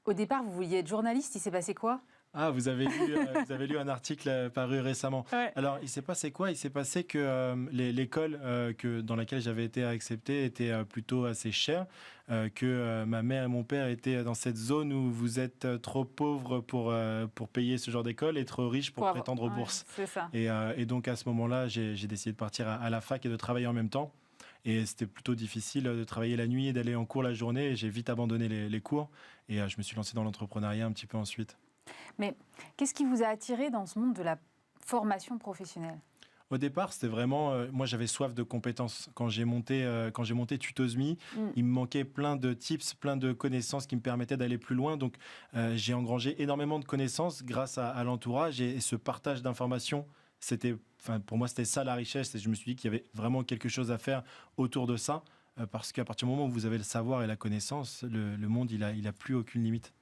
Au départ, vous vouliez être journaliste, il s'est passé quoi? Ah, vous avez lu un article paru récemment. Ouais. Alors, il s'est passé quoi? Il s'est passé que l'école dans laquelle j'avais été accepté était plutôt assez chère, que ma mère et mon père étaient dans cette zone où vous êtes trop pauvre pour payer ce genre d'école et trop riche pour prétendre aux Ouais, bourses. c'est ça. Et donc, à ce moment-là, j'ai décidé de partir à la fac et de travailler en même temps. Et c'était plutôt difficile de travailler la nuit et d'aller en cours la journée. Et j'ai vite abandonné les cours. Et je me suis lancé dans l'entrepreneuriat un petit peu ensuite. Mais qu'est-ce qui vous a attiré dans ce monde de la formation professionnelle? Au départ, c'était vraiment... moi, j'avais soif de compétences. Quand j'ai monté Tutos.me, il me manquait plein de tips, plein de connaissances qui me permettaient d'aller plus loin. Donc, j'ai engrangé énormément de connaissances grâce à l'entourage et ce partage d'informations. Pour moi, c'était ça la richesse. Et je me suis dit qu'il y avait vraiment quelque chose à faire autour de ça. Parce qu'à partir du moment où vous avez le savoir et la connaissance, le monde, il a plus aucune limite.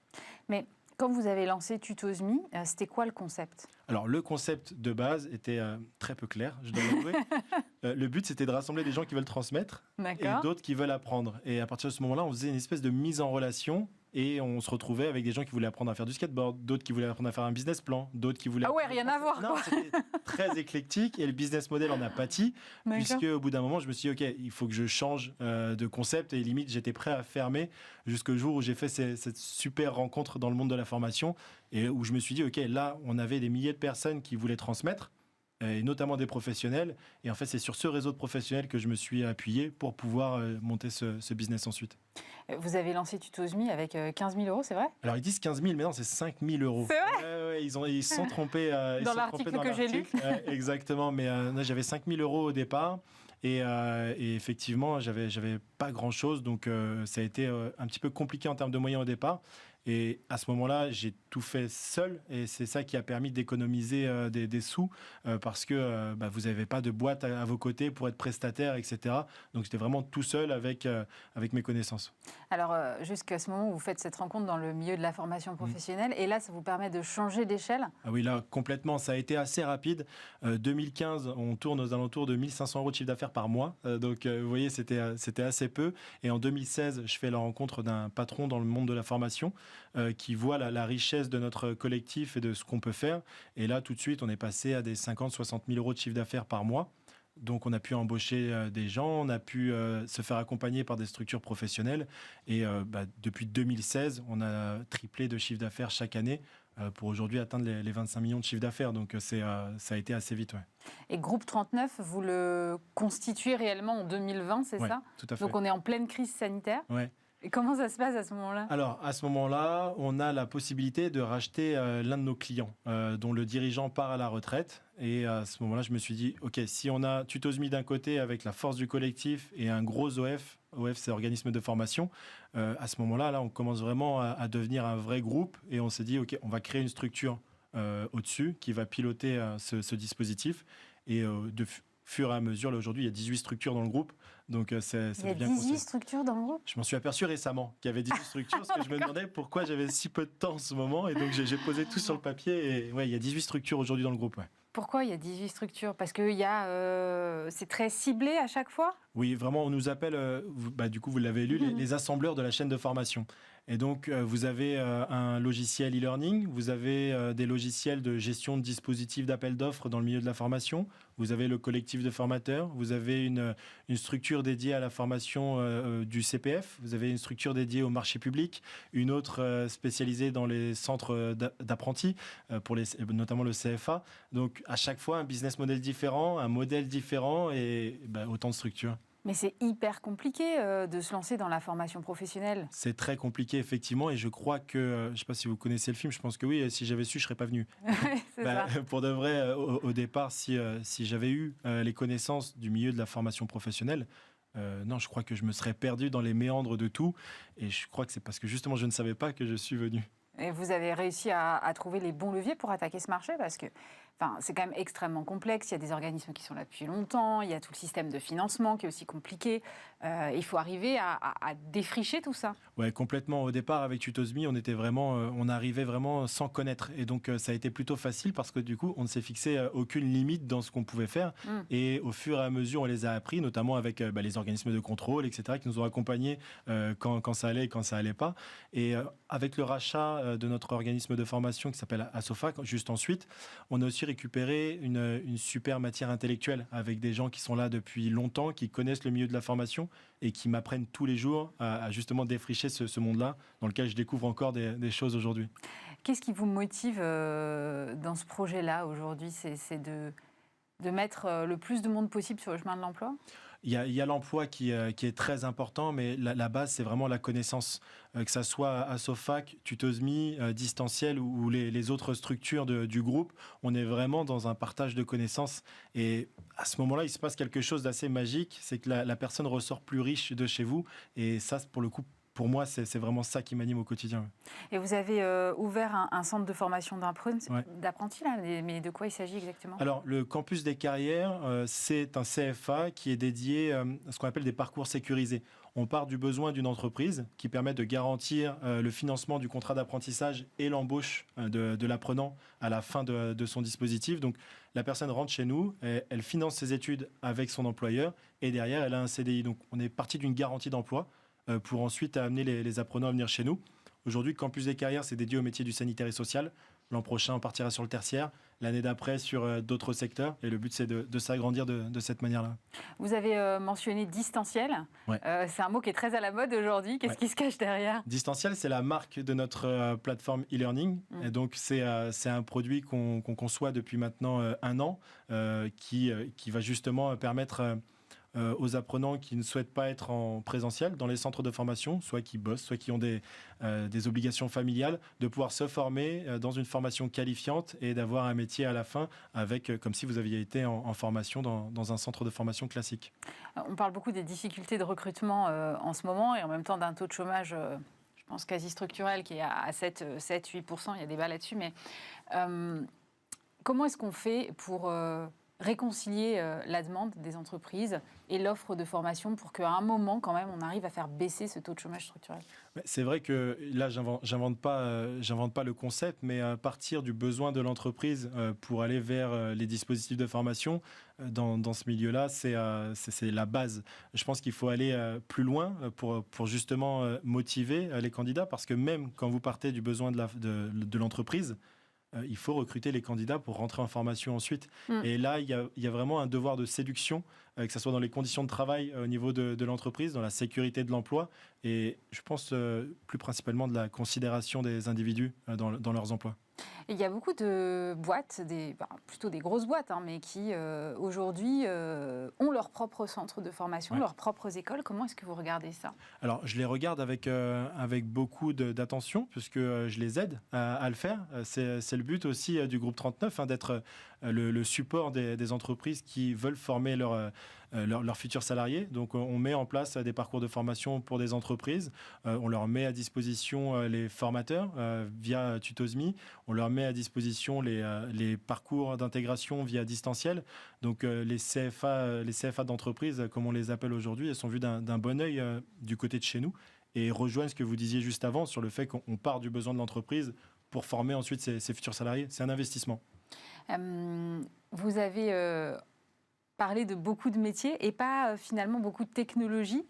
Mais quand vous avez lancé Tutos.me, c'était quoi le concept? Alors, le concept de base était très peu clair, je dois l'avouer. Le but, c'était de rassembler des gens qui veulent transmettre et d'autres qui veulent apprendre. Et à partir de ce moment-là, on faisait une espèce de mise en relation et on se retrouvait avec des gens qui voulaient apprendre à faire du skateboard, d'autres qui voulaient apprendre à faire un business plan, d'autres qui voulaient... Ah ouais, rien à voir. Non, c'était très éclectique et le business model en a pâti, puisque au bout d'un moment, je me suis dit, OK, il faut que je change de concept et limite, j'étais prêt à fermer jusqu'au jour où j'ai fait cette super rencontre dans le monde de la formation et où je me suis dit, OK, là, on avait des milliers de personnes qui voulaient transmettre, et notamment des professionnels. Et en fait, c'est sur ce réseau de professionnels que je me suis appuyé pour pouvoir monter ce business ensuite. Vous avez lancé Tutos.me avec 15 000 euros, c'est vrai? Alors, ils disent 15 000, mais non, c'est 5 000 euros. C'est vrai? Ouais, ils se sont trompés. Dans l'article que j'ai lu. Exactement, mais j'avais 5 000 euros au départ. Et effectivement, j'avais pas grand-chose. Donc, ça a été un petit peu compliqué en termes de moyens au départ. Et à ce moment-là, j'ai tout fait seul et c'est ça qui a permis d'économiser des sous parce que vous n'avez pas de boîte à vos côtés pour être prestataire, etc. Donc, j'étais vraiment tout seul avec mes connaissances. Alors, jusqu'à ce moment où vous faites cette rencontre dans le milieu de la formation professionnelle, et là, ça vous permet de changer d'échelle? Ah oui, là, complètement. Ça a été assez rapide. 2015, on tourne aux alentours de 1 500 euros de chiffre d'affaires par mois. Donc, vous voyez, c'était assez peu. Et en 2016, je fais la rencontre d'un patron dans le monde de la formation qui voit la richesse de notre collectif et de ce qu'on peut faire. Et là, tout de suite, on est passé à des 50-60 000 euros de chiffre d'affaires par mois. Donc, on a pu embaucher des gens, on a pu se faire accompagner par des structures professionnelles. Et depuis 2016, on a triplé de chiffre d'affaires chaque année pour aujourd'hui atteindre les 25 millions de chiffre d'affaires. Donc, ça a été assez vite. Ouais. Et Groupe 39, vous le constituez réellement en 2020, c'est ça? Tout à fait. Donc, on est en pleine crise sanitaire. Ouais. Et comment ça se passe à ce moment-là? Alors, à ce moment-là, on a la possibilité de racheter l'un de nos clients, dont le dirigeant part à la retraite. Et à ce moment-là, je me suis dit, OK, si on a Tutos.me d'un côté avec la force du collectif et un gros OF, c'est organisme de formation, à ce moment-là, là, on commence vraiment à devenir un vrai groupe. Et on s'est dit, OK, on va créer une structure au-dessus qui va piloter ce dispositif. Et fur et à mesure, là, aujourd'hui, il y a 18 structures dans le groupe. Donc, il y a 18 structures dans le groupe? Je m'en suis aperçu récemment qu'il y avait 18 structures parce que je me demandais pourquoi j'avais si peu de temps en ce moment. Et donc, j'ai posé tout sur le papier. Et ouais, il y a 18 structures aujourd'hui dans le groupe. Ouais. Pourquoi il y a 18 structures? Parce que c'est très ciblé à chaque fois? Oui, vraiment, on nous appelle, du coup, vous l'avez lu, les assembleurs de la chaîne de formation. Et donc, vous avez un logiciel e-learning, vous avez des logiciels de gestion de dispositifs d'appel d'offres dans le milieu de la formation, vous avez le collectif de formateurs, vous avez une structure dédiée à la formation du CPF, vous avez une structure dédiée au marché public, une autre spécialisée dans les centres d'apprentis, notamment le CFA. Donc, à chaque fois, un business model différent, un modèle différent et autant de structures. Mais c'est hyper compliqué de se lancer dans la formation professionnelle. C'est très compliqué, effectivement, et je crois que, je ne sais pas si vous connaissez le film, je pense que oui, si j'avais su, je ne serais pas venu. C'est ça. Pour de vrai, au départ, si j'avais eu les connaissances du milieu de la formation professionnelle, non, je crois que je me serais perdu dans les méandres de tout, et je crois que c'est parce que justement, je ne savais pas que je suis venu. Et vous avez réussi à trouver les bons leviers pour attaquer ce marché parce que c'est quand même extrêmement complexe. Il y a des organismes qui sont là depuis longtemps. Il y a tout le système de financement qui est aussi compliqué. Il faut arriver à défricher tout ça. Ouais, complètement. Au départ, avec Tutosme, on arrivait vraiment sans connaître. Et donc, ça a été plutôt facile parce que du coup, on ne s'est fixé aucune limite dans ce qu'on pouvait faire. Et au fur et à mesure, on les a appris, notamment avec les organismes de contrôle, etc., qui nous ont accompagnés quand ça allait et quand ça allait pas. Et avec le rachat de notre organisme de formation qui s'appelle Asofac, juste ensuite, on a aussi récupéré une super matière intellectuelle avec des gens qui sont là depuis longtemps, qui connaissent le milieu de la formation et qui m'apprennent tous les jours à justement défricher ce monde-là dans lequel je découvre encore des choses aujourd'hui. Qu'est-ce qui vous motive dans ce projet-là aujourd'hui? C'est de mettre le plus de monde possible sur le chemin de l'emploi? Il y a l'emploi qui est très important, mais la base, c'est vraiment la connaissance. Que ça soit Asofac, Tutosme, Distanciel ou les autres structures du groupe, on est vraiment dans un partage de connaissances. Et à ce moment-là, il se passe quelque chose d'assez magique, c'est que la personne ressort plus riche de chez vous. Et ça, pour le coup, pour moi, c'est vraiment ça qui m'anime au quotidien. Et vous avez ouvert un centre de formation d'apprentis, là, mais de quoi il s'agit exactement? Alors, le campus des carrières, c'est un CFA qui est dédié à ce qu'on appelle des parcours sécurisés. On part du besoin d'une entreprise qui permet de garantir le financement du contrat d'apprentissage et l'embauche de l'apprenant à la fin de son dispositif. Donc, la personne rentre chez nous, elle finance ses études avec son employeur et derrière, elle a un CDI. Donc, on est parti d'une garantie d'emploi pour ensuite amener les apprenants à venir chez nous. Aujourd'hui, Campus des carrières, c'est dédié au métier du sanitaire et social. L'an prochain, on partira sur le tertiaire. L'année d'après, sur d'autres secteurs. Et le but, c'est de s'agrandir de cette manière-là. Vous avez mentionné distanciel. Ouais. C'est un mot qui est très à la mode aujourd'hui. Qu'est-ce qui se cache derrière? Distanciel, c'est la marque de notre plateforme e-learning. Et donc, c'est un produit qu'on conçoit depuis maintenant 1 an qui va justement permettre aux apprenants qui ne souhaitent pas être en présentiel dans les centres de formation, soit qui bossent, soit qui ont des obligations familiales, de pouvoir se former dans une formation qualifiante et d'avoir un métier à la fin, comme si vous aviez été en formation dans un centre de formation classique. On parle beaucoup des difficultés de recrutement en ce moment et en même temps d'un taux de chômage, je pense, quasi structurel qui est à 7-8%, il y a débat là-dessus, mais comment est-ce qu'on fait pour réconcilier la demande des entreprises et l'offre de formation pour qu'à un moment, quand même, on arrive à faire baisser ce taux de chômage structurel? C'est vrai que là, j'invente pas le concept, mais à partir du besoin de l'entreprise pour aller vers les dispositifs de formation, dans ce milieu-là, c'est la base. Je pense qu'il faut aller plus loin pour justement motiver les candidats, parce que même quand vous partez du besoin de l'entreprise, il faut recruter les candidats pour rentrer en formation ensuite. Et là, il y a vraiment un devoir de séduction, que ce soit dans les conditions de travail au niveau de l'entreprise, dans la sécurité de l'emploi, et je pense plus principalement de la considération des individus dans leurs emplois. Et il y a beaucoup de boîtes, plutôt des grosses boîtes, mais qui aujourd'hui ont leur propre centre de formation, leurs propres écoles. Comment est-ce que vous regardez ça? Alors, je les regarde avec beaucoup d'attention, puisque je les aide à le faire. C'est le but aussi du groupe 39, d'être le support des entreprises qui veulent former leurs futurs salariés. Donc, on met en place des parcours de formation pour des entreprises. On leur met à disposition les formateurs via Tutosme. On leur met à disposition les parcours d'intégration via Distanciel. Donc, les CFA d'entreprise, comme on les appelle aujourd'hui, elles sont vues d'un bon œil du côté de chez nous et rejoignent ce que vous disiez juste avant sur le fait qu'on part du besoin de l'entreprise pour former ensuite ses futurs salariés. C'est un investissement. Vous avez parlé de beaucoup de métiers et pas finalement beaucoup de technologies.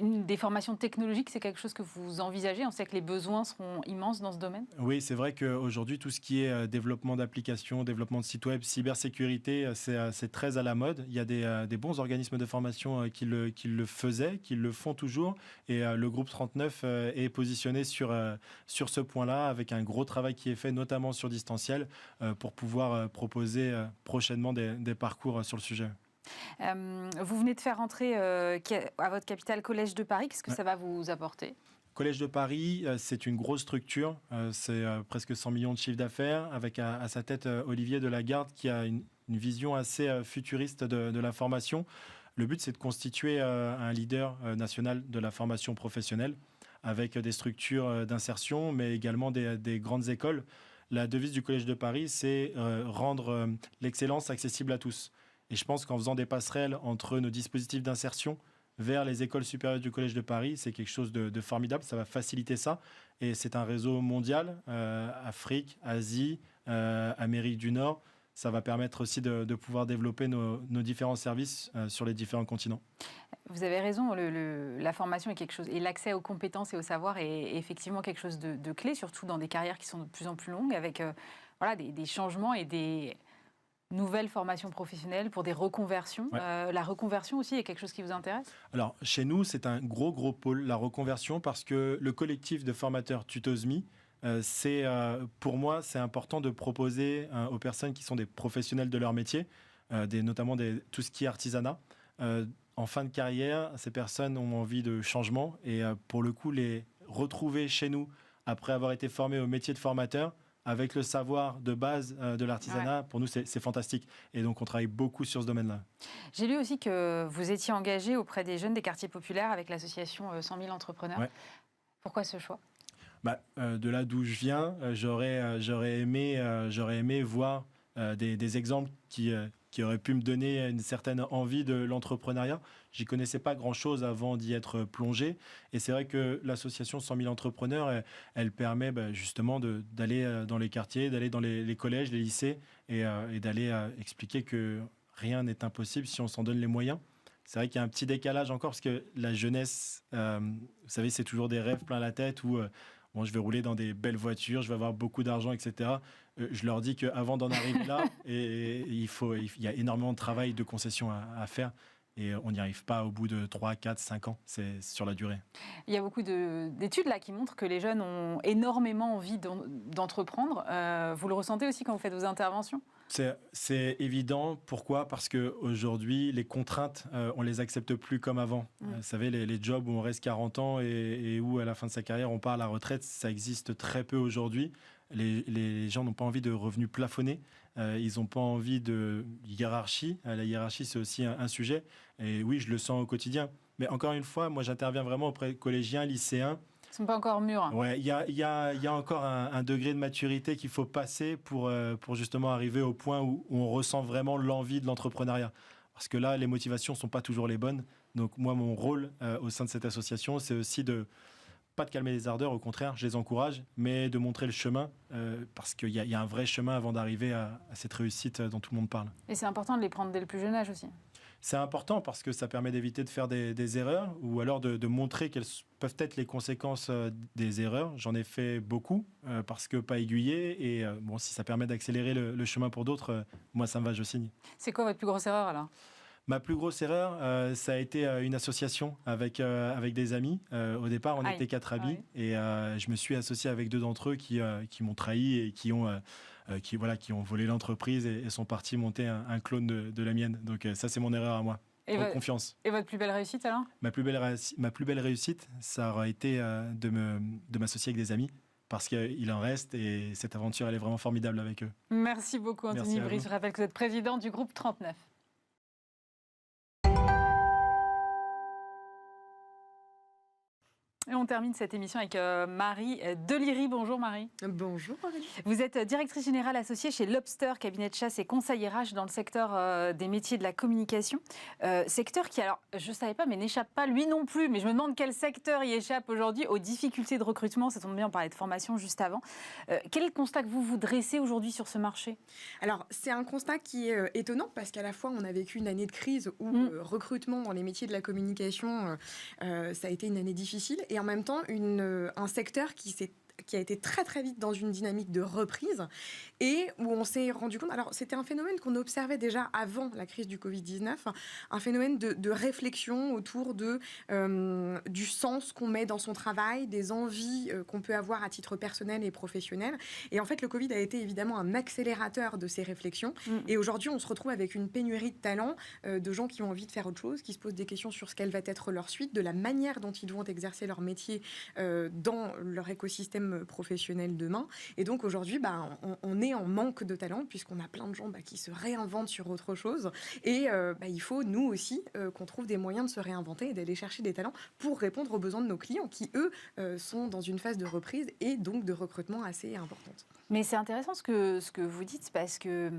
Des formations technologiques, c'est quelque chose que vous envisagez? On sait que les besoins seront immenses dans ce domaine. Oui, c'est vrai qu'aujourd'hui, tout ce qui est développement d'applications, développement de sites web, cybersécurité, c'est très à la mode. Il y a des bons organismes de formation qui le faisaient, qui le font toujours. Et le groupe 39 est positionné sur ce point-là, avec un gros travail qui est fait, notamment sur Distanciel, pour pouvoir proposer prochainement des parcours sur le sujet. Vous venez de faire entrer à votre capitale Collège de Paris. Qu'est-ce que ça va vous apporter? Collège de Paris, c'est une grosse structure. C'est presque 100 millions de chiffre d'affaires, avec à sa tête Olivier Delagarde, qui a une vision assez futuriste de la formation. Le but, c'est de constituer un leader national de la formation professionnelle, avec des structures d'insertion, mais également des grandes écoles. la devise du Collège de Paris, c'est rendre l'excellence accessible à tous. Et je pense qu'en faisant des passerelles entre nos dispositifs d'insertion vers les écoles supérieures du Collège de Paris, c'est quelque chose de formidable, ça va faciliter ça. Et c'est un réseau mondial, Afrique, Asie, Amérique du Nord. Ça va permettre aussi de pouvoir développer nos différents services sur les différents continents. Vous avez raison, la formation est quelque chose, et l'accès aux compétences et au savoir est effectivement quelque chose de clé, surtout dans des carrières qui sont de plus en plus longues, avec des changements et des nouvelles formations professionnelles pour des reconversions. Ouais. La reconversion aussi est quelque chose qui vous intéresse ? Alors, chez nous, c'est un gros pôle, la reconversion, parce que le collectif de formateurs Tutosmi, pour moi, c'est important de proposer aux personnes qui sont des professionnels de leur métier, notamment tout ce qui est artisanat. En fin de carrière, ces personnes ont envie de changement et pour le coup, les retrouver chez nous après avoir été formés au métier de formateur, avec le savoir de base de l'artisanat, pour nous, c'est fantastique. Et donc, on travaille beaucoup sur ce domaine-là. J'ai lu aussi que vous étiez engagé auprès des jeunes des quartiers populaires avec l'association 100 000 entrepreneurs. Ouais. Pourquoi ce choix ? De là d'où je viens, j'aurais aimé voir des exemples qui auraient pu me donner une certaine envie de l'entrepreneuriat. J'y connaissais pas grand-chose avant d'y être plongé. Et c'est vrai que l'association 100 000 entrepreneurs, elle permet justement d'aller dans les quartiers, d'aller dans les collèges, les lycées et d'aller expliquer que rien n'est impossible si on s'en donne les moyens. C'est vrai qu'il y a un petit décalage encore parce que la jeunesse, vous savez, c'est toujours des rêves plein la tête où je vais rouler dans des belles voitures, je vais avoir beaucoup d'argent, etc. Je leur dis qu'avant d'en arriver là, il y a énormément de travail, de concessions à faire. Et on n'y arrive pas au bout de 3, 4, 5 ans. C'est sur la durée. Il y a beaucoup d'études là qui montrent que les jeunes ont énormément envie d'entreprendre. Vous le ressentez aussi quand vous faites vos interventions ? C'est évident. Pourquoi ? Parce qu'aujourd'hui, les contraintes, on ne les accepte plus comme avant. Vous savez, les jobs où on reste 40 ans et où, à la fin de sa carrière, on part à la retraite, ça existe très peu aujourd'hui. Les gens n'ont pas envie de revenus plafonnés. Ils n'ont pas envie de hiérarchie. La hiérarchie, c'est aussi un sujet. Et oui, je le sens au quotidien. Mais encore une fois, moi, j'interviens vraiment auprès de collégiens, lycéens. Ils ne sont pas encore mûrs. Ouais, il y a encore un degré de maturité qu'il faut passer pour justement arriver au point où on ressent vraiment l'envie de l'entrepreneuriat. Parce que là, les motivations ne sont pas toujours les bonnes. Donc moi, mon rôle au sein de cette association, c'est aussi pas de calmer les ardeurs, au contraire, je les encourage, mais de montrer le chemin, parce qu'il y a un vrai chemin avant d'arriver à cette réussite dont tout le monde parle. Et c'est important de les prendre dès le plus jeune âge aussi. C'est important parce que ça permet d'éviter de faire des erreurs ou alors de montrer quelles peuvent être les conséquences des erreurs. J'en ai fait beaucoup parce que pas aiguillé. Et si ça permet d'accélérer le chemin pour d'autres, moi, ça me va, je signe. C'est quoi votre plus grosse erreur alors ? Ma plus grosse erreur, ça a été une association avec des amis. Au départ, on était 4 amis et je me suis associé avec 2 d'entre eux qui m'ont trahi et qui ont volé l'entreprise et sont partis monter un clone de la mienne. Donc ça, c'est mon erreur à moi. Confiance. Et votre plus belle réussite alors ? Ma plus belle réussite, ça aurait été de m'associer avec des amis. Parce qu'il en reste et cette aventure, elle est vraiment formidable avec eux. Merci beaucoup, Anthony Brice. Je rappelle que vous êtes président du groupe 39. Et on termine cette émission avec Marie Deliri. Bonjour Marie. Bonjour Aurélie. Vous êtes directrice générale associée chez Lobster, cabinet de chasse et conseil RH dans le secteur des métiers de la communication. Secteur qui, alors je ne savais pas, mais n'échappe pas lui non plus. Mais je me demande quel secteur y échappe aujourd'hui aux difficultés de recrutement. Ça tombe bien, on parlait de formation juste avant. Quel est le constat que vous dressez aujourd'hui sur ce marché ? Alors c'est un constat qui est étonnant parce qu'à la fois on a vécu une année de crise où recrutement dans les métiers de la communication, ça a été une année difficile. Et en même temps, un secteur qui a été très très vite dans une dynamique de reprise et où on s'est rendu compte, alors c'était un phénomène qu'on observait déjà avant la crise du Covid-19, un phénomène de réflexion autour du sens qu'on met dans son travail, des envies qu'on peut avoir à titre personnel et professionnel. Et en fait, le Covid a été évidemment un accélérateur de ces réflexions. Et aujourd'hui, on se retrouve avec une pénurie de talents, de gens qui ont envie de faire autre chose, qui se posent des questions sur ce qu'elle va être leur suite, de la manière dont ils vont exercer leur métier dans leur écosystème professionnel demain. Et donc aujourd'hui, on est en manque de talent puisqu'on a plein de gens qui se réinventent sur autre chose. Et il faut, nous aussi, qu'on trouve des moyens de se réinventer et d'aller chercher des talents pour répondre aux besoins de nos clients qui, eux, sont dans une phase de reprise et donc de recrutement assez importante. Mais c'est intéressant ce que vous dites parce que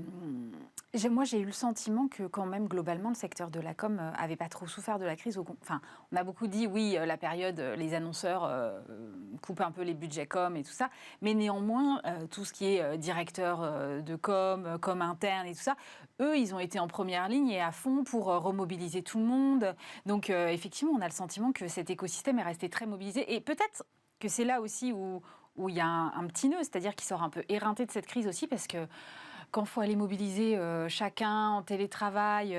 moi j'ai eu le sentiment que quand même globalement le secteur de la com avait pas trop souffert de la crise. Enfin, on a beaucoup dit oui, la période, les annonceurs coupent un peu les budgets com et tout ça, mais néanmoins tout ce qui est directeur de com interne et tout ça, eux ils ont été en première ligne et à fond pour remobiliser tout le monde. Donc effectivement on a le sentiment que cet écosystème est resté très mobilisé et peut-être que c'est là aussi où il y a un petit nœud, c'est-à-dire qu'il sort un peu éreinté de cette crise aussi, parce que quand il faut aller mobiliser chacun en télétravail,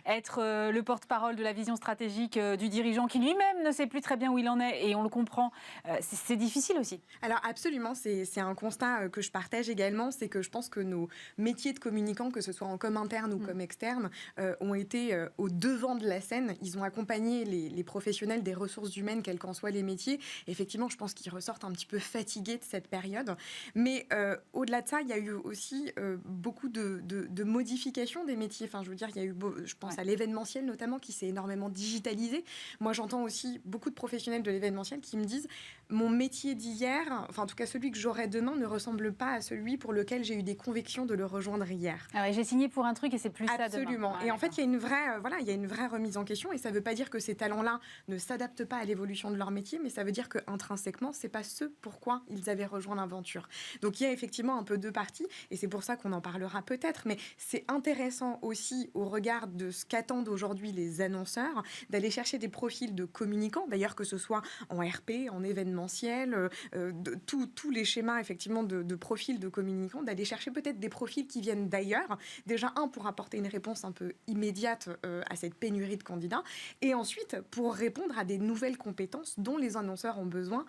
être le porte-parole de la vision stratégique du dirigeant qui lui-même ne sait plus très bien où il en est, et on le comprend, c'est difficile aussi. Alors absolument, c'est un constat que je partage également, c'est que je pense que nos métiers de communicants, que ce soit en com interne ou com externe, ont été au devant de la scène. Ils ont accompagné les professionnels des ressources humaines, quels qu'en soient les métiers. Effectivement, je pense qu'ils ressortent un petit peu fatigués de cette période. Mais au-delà de ça, il y a eu aussi beaucoup de modifications des métiers. Enfin, je veux dire, il y a eu, je pense à l'événementiel notamment, qui s'est énormément digitalisé. Moi, j'entends aussi beaucoup de professionnels de l'événementiel qui me disent mon métier d'hier, enfin en tout cas celui que j'aurai demain, ne ressemble pas à celui pour lequel j'ai eu des convictions de le rejoindre hier. Ah ouais, j'ai signé pour un truc et c'est plus ça demain. Absolument. Et en fait, il y a une vraie remise en question. Et ça ne veut pas dire que ces talents-là ne s'adaptent pas à l'évolution de leur métier, mais ça veut dire qu'intrinsèquement, c'est pas ce pourquoi ils avaient rejoint l'aventure. Donc il y a effectivement un peu deux parties, et c'est pour ça qu'on en parlera peut-être. Mais c'est intéressant aussi au regard de ce qu'attendent aujourd'hui les annonceurs, d'aller chercher des profils de communicants, d'ailleurs que ce soit en RP, en événementiel, tous les schémas effectivement de profils de communicants, d'aller chercher peut-être des profils qui viennent d'ailleurs. Déjà, pour apporter une réponse un peu immédiate à cette pénurie de candidats, et ensuite pour répondre à des nouvelles compétences dont les annonceurs ont besoin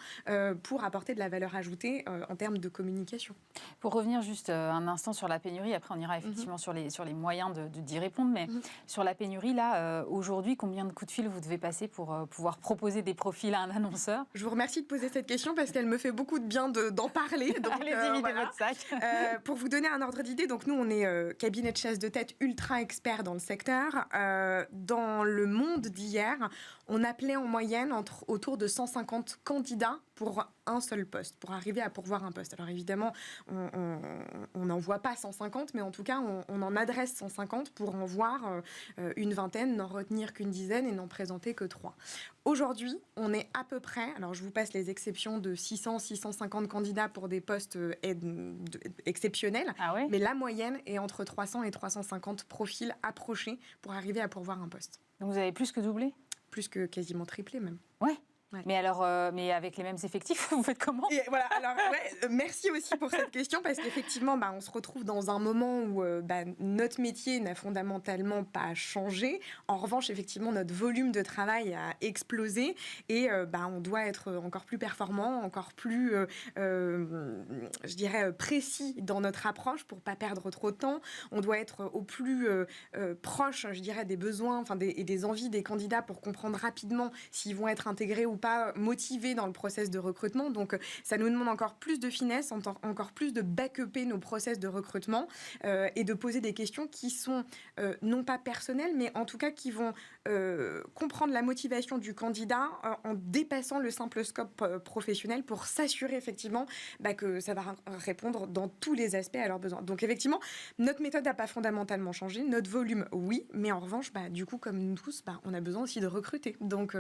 pour apporter de la valeur ajoutée en termes de communication. Pour revenir juste un instant sur la pénurie, après on ira effectivement sur les moyens d'y répondre, mais sur la pénurie, là, aujourd'hui, combien de coups de fil vous devez passer pour pouvoir proposer des profils à un annonceur? Je vous remercie de poser cette question parce qu'elle me fait beaucoup de bien d'en parler. Donc, allez-y, videz votre sac. Pour vous donner un ordre d'idée, donc nous, on est cabinet de chasse de tête ultra expert dans le secteur. Dans le monde d'hier, on appelait en moyenne autour de 150 candidats pour un seul poste, pour arriver à pourvoir un poste. Alors évidemment, on n'en voit pas 150, mais en tout cas, on en adresse 150 pour en voir une vingtaine, n'en retenir qu'une dizaine et n'en présenter que 3. Aujourd'hui, on est à peu près, alors je vous passe les exceptions de 600-650 candidats pour des postes exceptionnels, mais la moyenne est entre 300 et 350 profils approchés pour arriver à pourvoir un poste. Donc vous avez plus que doublé? Plus que quasiment triplé même. Ouais. Mais alors, mais avec les mêmes effectifs, vous faites comment? Et voilà, alors merci aussi pour cette question parce qu'effectivement, on se retrouve dans un moment où notre métier n'a fondamentalement pas changé. En revanche, effectivement, notre volume de travail a explosé et on doit être encore plus performant, encore plus, je dirais, précis dans notre approche pour pas perdre trop de temps. On doit être au plus proche, je dirais, des besoins, et des envies des candidats pour comprendre rapidement s'ils vont être intégrés ou pas, motivés dans le process de recrutement. Donc, ça nous demande encore plus de finesse, encore plus de back-upper nos process de recrutement et de poser des questions qui sont non pas personnelles, mais en tout cas qui vont comprendre la motivation du candidat en dépassant le simple scope professionnel pour s'assurer effectivement que ça va répondre dans tous les aspects à leurs besoins. Donc, effectivement, notre méthode n'a pas fondamentalement changé. Notre volume, oui, mais en revanche, du coup, comme nous tous, on a besoin aussi de recruter. Donc,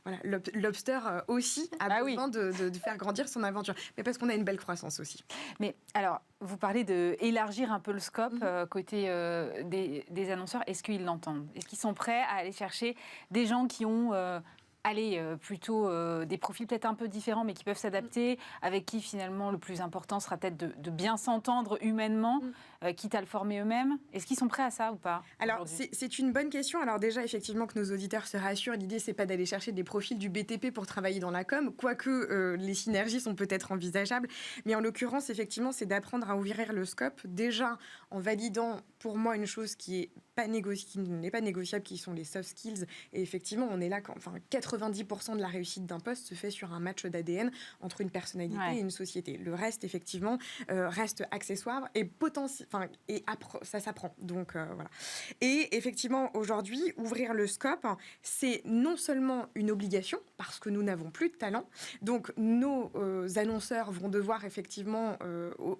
voilà, Lobster aussi a besoin de faire grandir son aventure. Mais parce qu'on a une belle croissance aussi. Mais alors, vous parlez d'élargir un peu le scope côté des annonceurs. Est-ce qu'ils l'entendent? Est-ce qu'ils sont prêts à aller chercher des gens qui ont... plutôt des profils peut-être un peu différents, mais qui peuvent s'adapter, avec qui finalement le plus important sera peut-être de bien s'entendre humainement, quitte à le former eux-mêmes. Est-ce qu'ils sont prêts à ça ou pas? Alors, c'est une bonne question. Alors déjà, effectivement, que nos auditeurs se rassurent, l'idée, c'est pas d'aller chercher des profils du BTP pour travailler dans la com, quoique les synergies sont peut-être envisageables. Mais en l'occurrence, effectivement, c'est d'apprendre à ouvrir le scope, déjà en validant, pour moi, une chose qui est qui n'est pas négociable, qui sont les soft skills. Et effectivement, on est là, 90% de la réussite d'un poste se fait sur un match d'ADN entre une personnalité et une société. Le reste, effectivement, reste accessoire et ça s'apprend. Donc, voilà. Et effectivement, aujourd'hui, ouvrir le scope, c'est non seulement une obligation, parce que nous n'avons plus de talent. Donc, nos annonceurs vont devoir effectivement,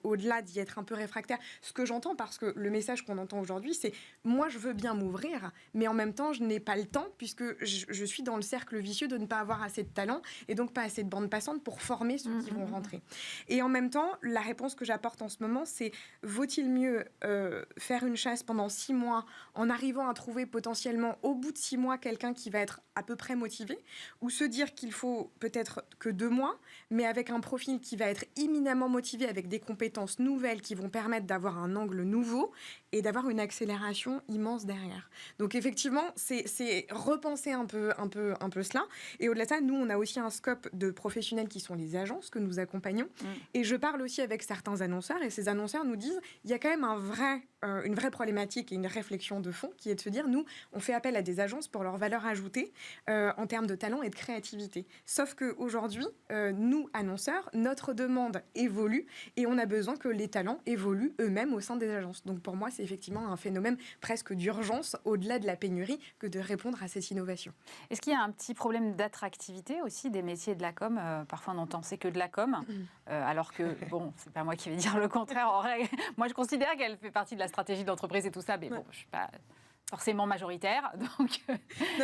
au-delà d'y être un peu réfractaires, ce que j'entends, parce que le message qu'on entend aujourd'hui, c'est « moi, je veux bien m'ouvrir, mais en même temps, je n'ai pas le temps, puisque je suis dans le cercle vicieux de ne pas avoir assez de talent, et donc pas assez de bande passante pour former ceux qui vont rentrer. » Et en même temps, la réponse que j'apporte en ce moment, c'est « vaut-il mieux faire une chasse pendant 6 mois, en arrivant à trouver potentiellement, au bout de 6 mois, quelqu'un qui va être à peu près motivé, ou se dire qu'il faut peut-être que 2 mois, mais avec un profil qui va être éminemment motivé, avec des compétences nouvelles qui vont permettre d'avoir un angle nouveau et d'avoir une accélération immense derrière. » Donc effectivement, c'est repenser un peu cela. Et au-delà de ça, nous, on a aussi un scope de professionnels qui sont les agences que nous accompagnons. Et je parle aussi avec certains annonceurs, et ces annonceurs nous disent il y a quand même une vraie problématique et une réflexion de fond qui est de se dire, nous, on fait appel à des agences pour leur valeur ajoutée en termes de talent et de créativité. Sauf qu'aujourd'hui, nous, annonceurs, notre demande évolue et on a besoin que les talents évoluent eux-mêmes au sein des agences. Donc pour moi, c'est effectivement un phénomène presque d'urgence, au-delà de la pénurie, que de répondre à ces innovations. Est-ce qu'il y a un petit problème d'attractivité aussi des métiers de la com? Parfois, on entend c'est que de la com, alors que, bon, c'est pas moi qui vais dire le contraire. En règle, moi, je considère qu'elle fait partie de la stratégie d'entreprise et tout ça, mais bon, je suis pas forcément majoritaire. Donc...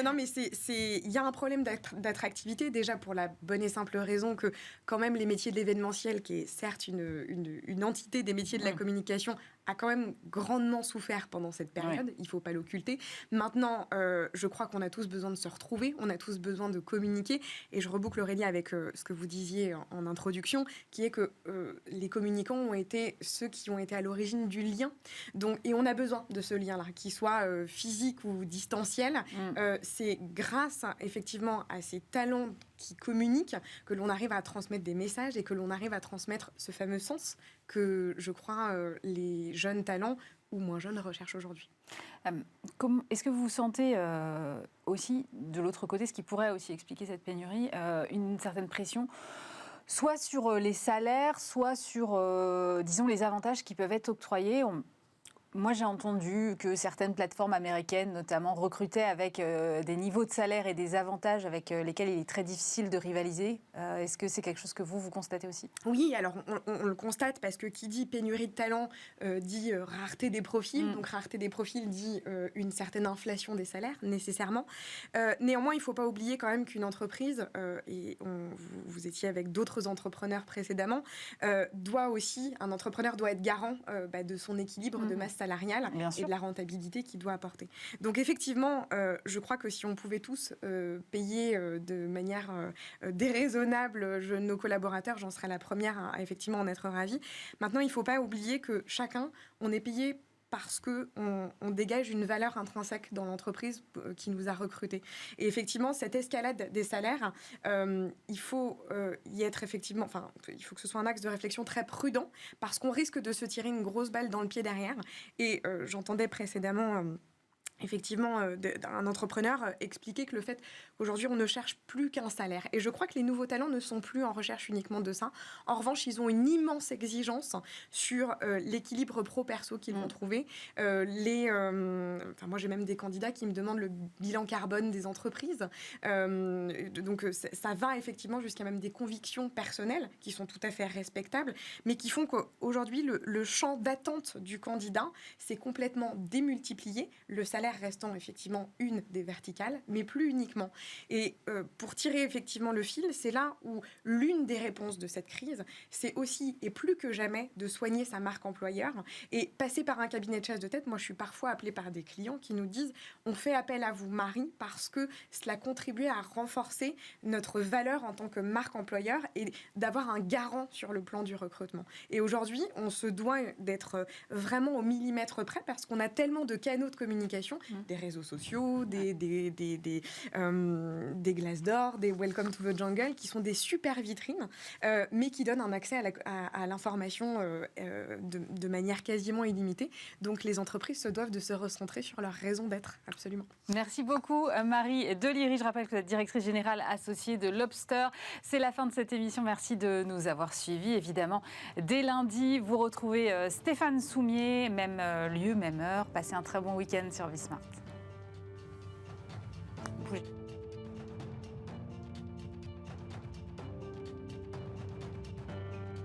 Non, mais il y a un problème d'attractivité, déjà pour la bonne et simple raison que quand même les métiers de l'événementiel, qui est certes une entité des métiers de la communication, a quand même grandement souffert pendant cette période, il ne faut pas l'occulter. Maintenant, je crois qu'on a tous besoin de se retrouver, on a tous besoin de communiquer, et je reboucle Aurélie avec ce que vous disiez en introduction, qui est que les communicants ont été ceux qui ont été à l'origine du lien, et on a besoin de ce lien-là, qu'il soit physique ou distanciel. C'est grâce effectivement à ces talents qui communiquent que l'on arrive à transmettre des messages et que l'on arrive à transmettre ce fameux sens que je crois les jeunes talents ou moins jeunes recherchent aujourd'hui. Est-ce que vous sentez aussi, de l'autre côté, ce qui pourrait aussi expliquer cette pénurie, une certaine pression soit sur les salaires, soit sur, disons, les avantages qui peuvent être octroyés? Moi, j'ai entendu que certaines plateformes américaines, notamment, recrutaient avec des niveaux de salaire et des avantages avec lesquels il est très difficile de rivaliser. Est-ce que c'est quelque chose que vous constatez aussi? Oui, alors on le constate parce que qui dit pénurie de talent dit rareté des profils. Donc rareté des profils dit une certaine inflation des salaires, nécessairement. Néanmoins, il ne faut pas oublier quand même qu'une entreprise, et vous étiez avec d'autres entrepreneurs précédemment, un entrepreneur doit être garant de son équilibre de masse salariale et de la rentabilité qu'il doit apporter. Donc effectivement, je crois que si on pouvait tous payer de manière déraisonnable nos collaborateurs, j'en serais la première à effectivement en être ravie. Maintenant, il ne faut pas oublier que chacun, on est payé parce qu'on dégage une valeur intrinsèque dans l'entreprise qui nous a recrutés. Et effectivement, cette escalade des salaires, il faut y être effectivement... Enfin, il faut que ce soit un axe de réflexion très prudent parce qu'on risque de se tirer une grosse balle dans le pied derrière. Et j'entendais précédemment... effectivement, un entrepreneur expliquer que le fait qu'aujourd'hui, on ne cherche plus qu'un salaire. Et je crois que les nouveaux talents ne sont plus en recherche uniquement de ça. En revanche, ils ont une immense exigence sur l'équilibre pro-perso qu'ils vont trouver. Moi, j'ai même des candidats qui me demandent le bilan carbone des entreprises. Donc, ça va effectivement jusqu'à même des convictions personnelles qui sont tout à fait respectables, mais qui font qu'aujourd'hui, le champ d'attente du candidat s'est complètement démultiplié. Le salaire restant effectivement une des verticales, mais plus uniquement. Et pour tirer effectivement le fil, c'est là où l'une des réponses de cette crise, c'est aussi et plus que jamais de soigner sa marque employeur et passer par un cabinet de chasse de tête. Moi, je suis parfois appelée par des clients qui nous disent « on fait appel à vous, Marie, parce que cela contribue à renforcer notre valeur en tant que marque employeur et d'avoir un garant sur le plan du recrutement ». Et aujourd'hui, on se doit d'être vraiment au millimètre près parce qu'on a tellement de canaux de communication des réseaux sociaux, des Glassdoor, des Welcome to the Jungle, qui sont des super vitrines, mais qui donnent un accès à l'information de manière quasiment illimitée. Donc les entreprises se doivent de se recentrer sur leur raison d'être, absolument. Merci beaucoup Marie Deliri. Je rappelle que vous êtes directrice générale associée de Lobster. C'est la fin de cette émission. Merci de nous avoir suivis. Évidemment, dès lundi, vous retrouvez Stéphane Soumier, même lieu, même heure. Passez un très bon week-end sur Bismart.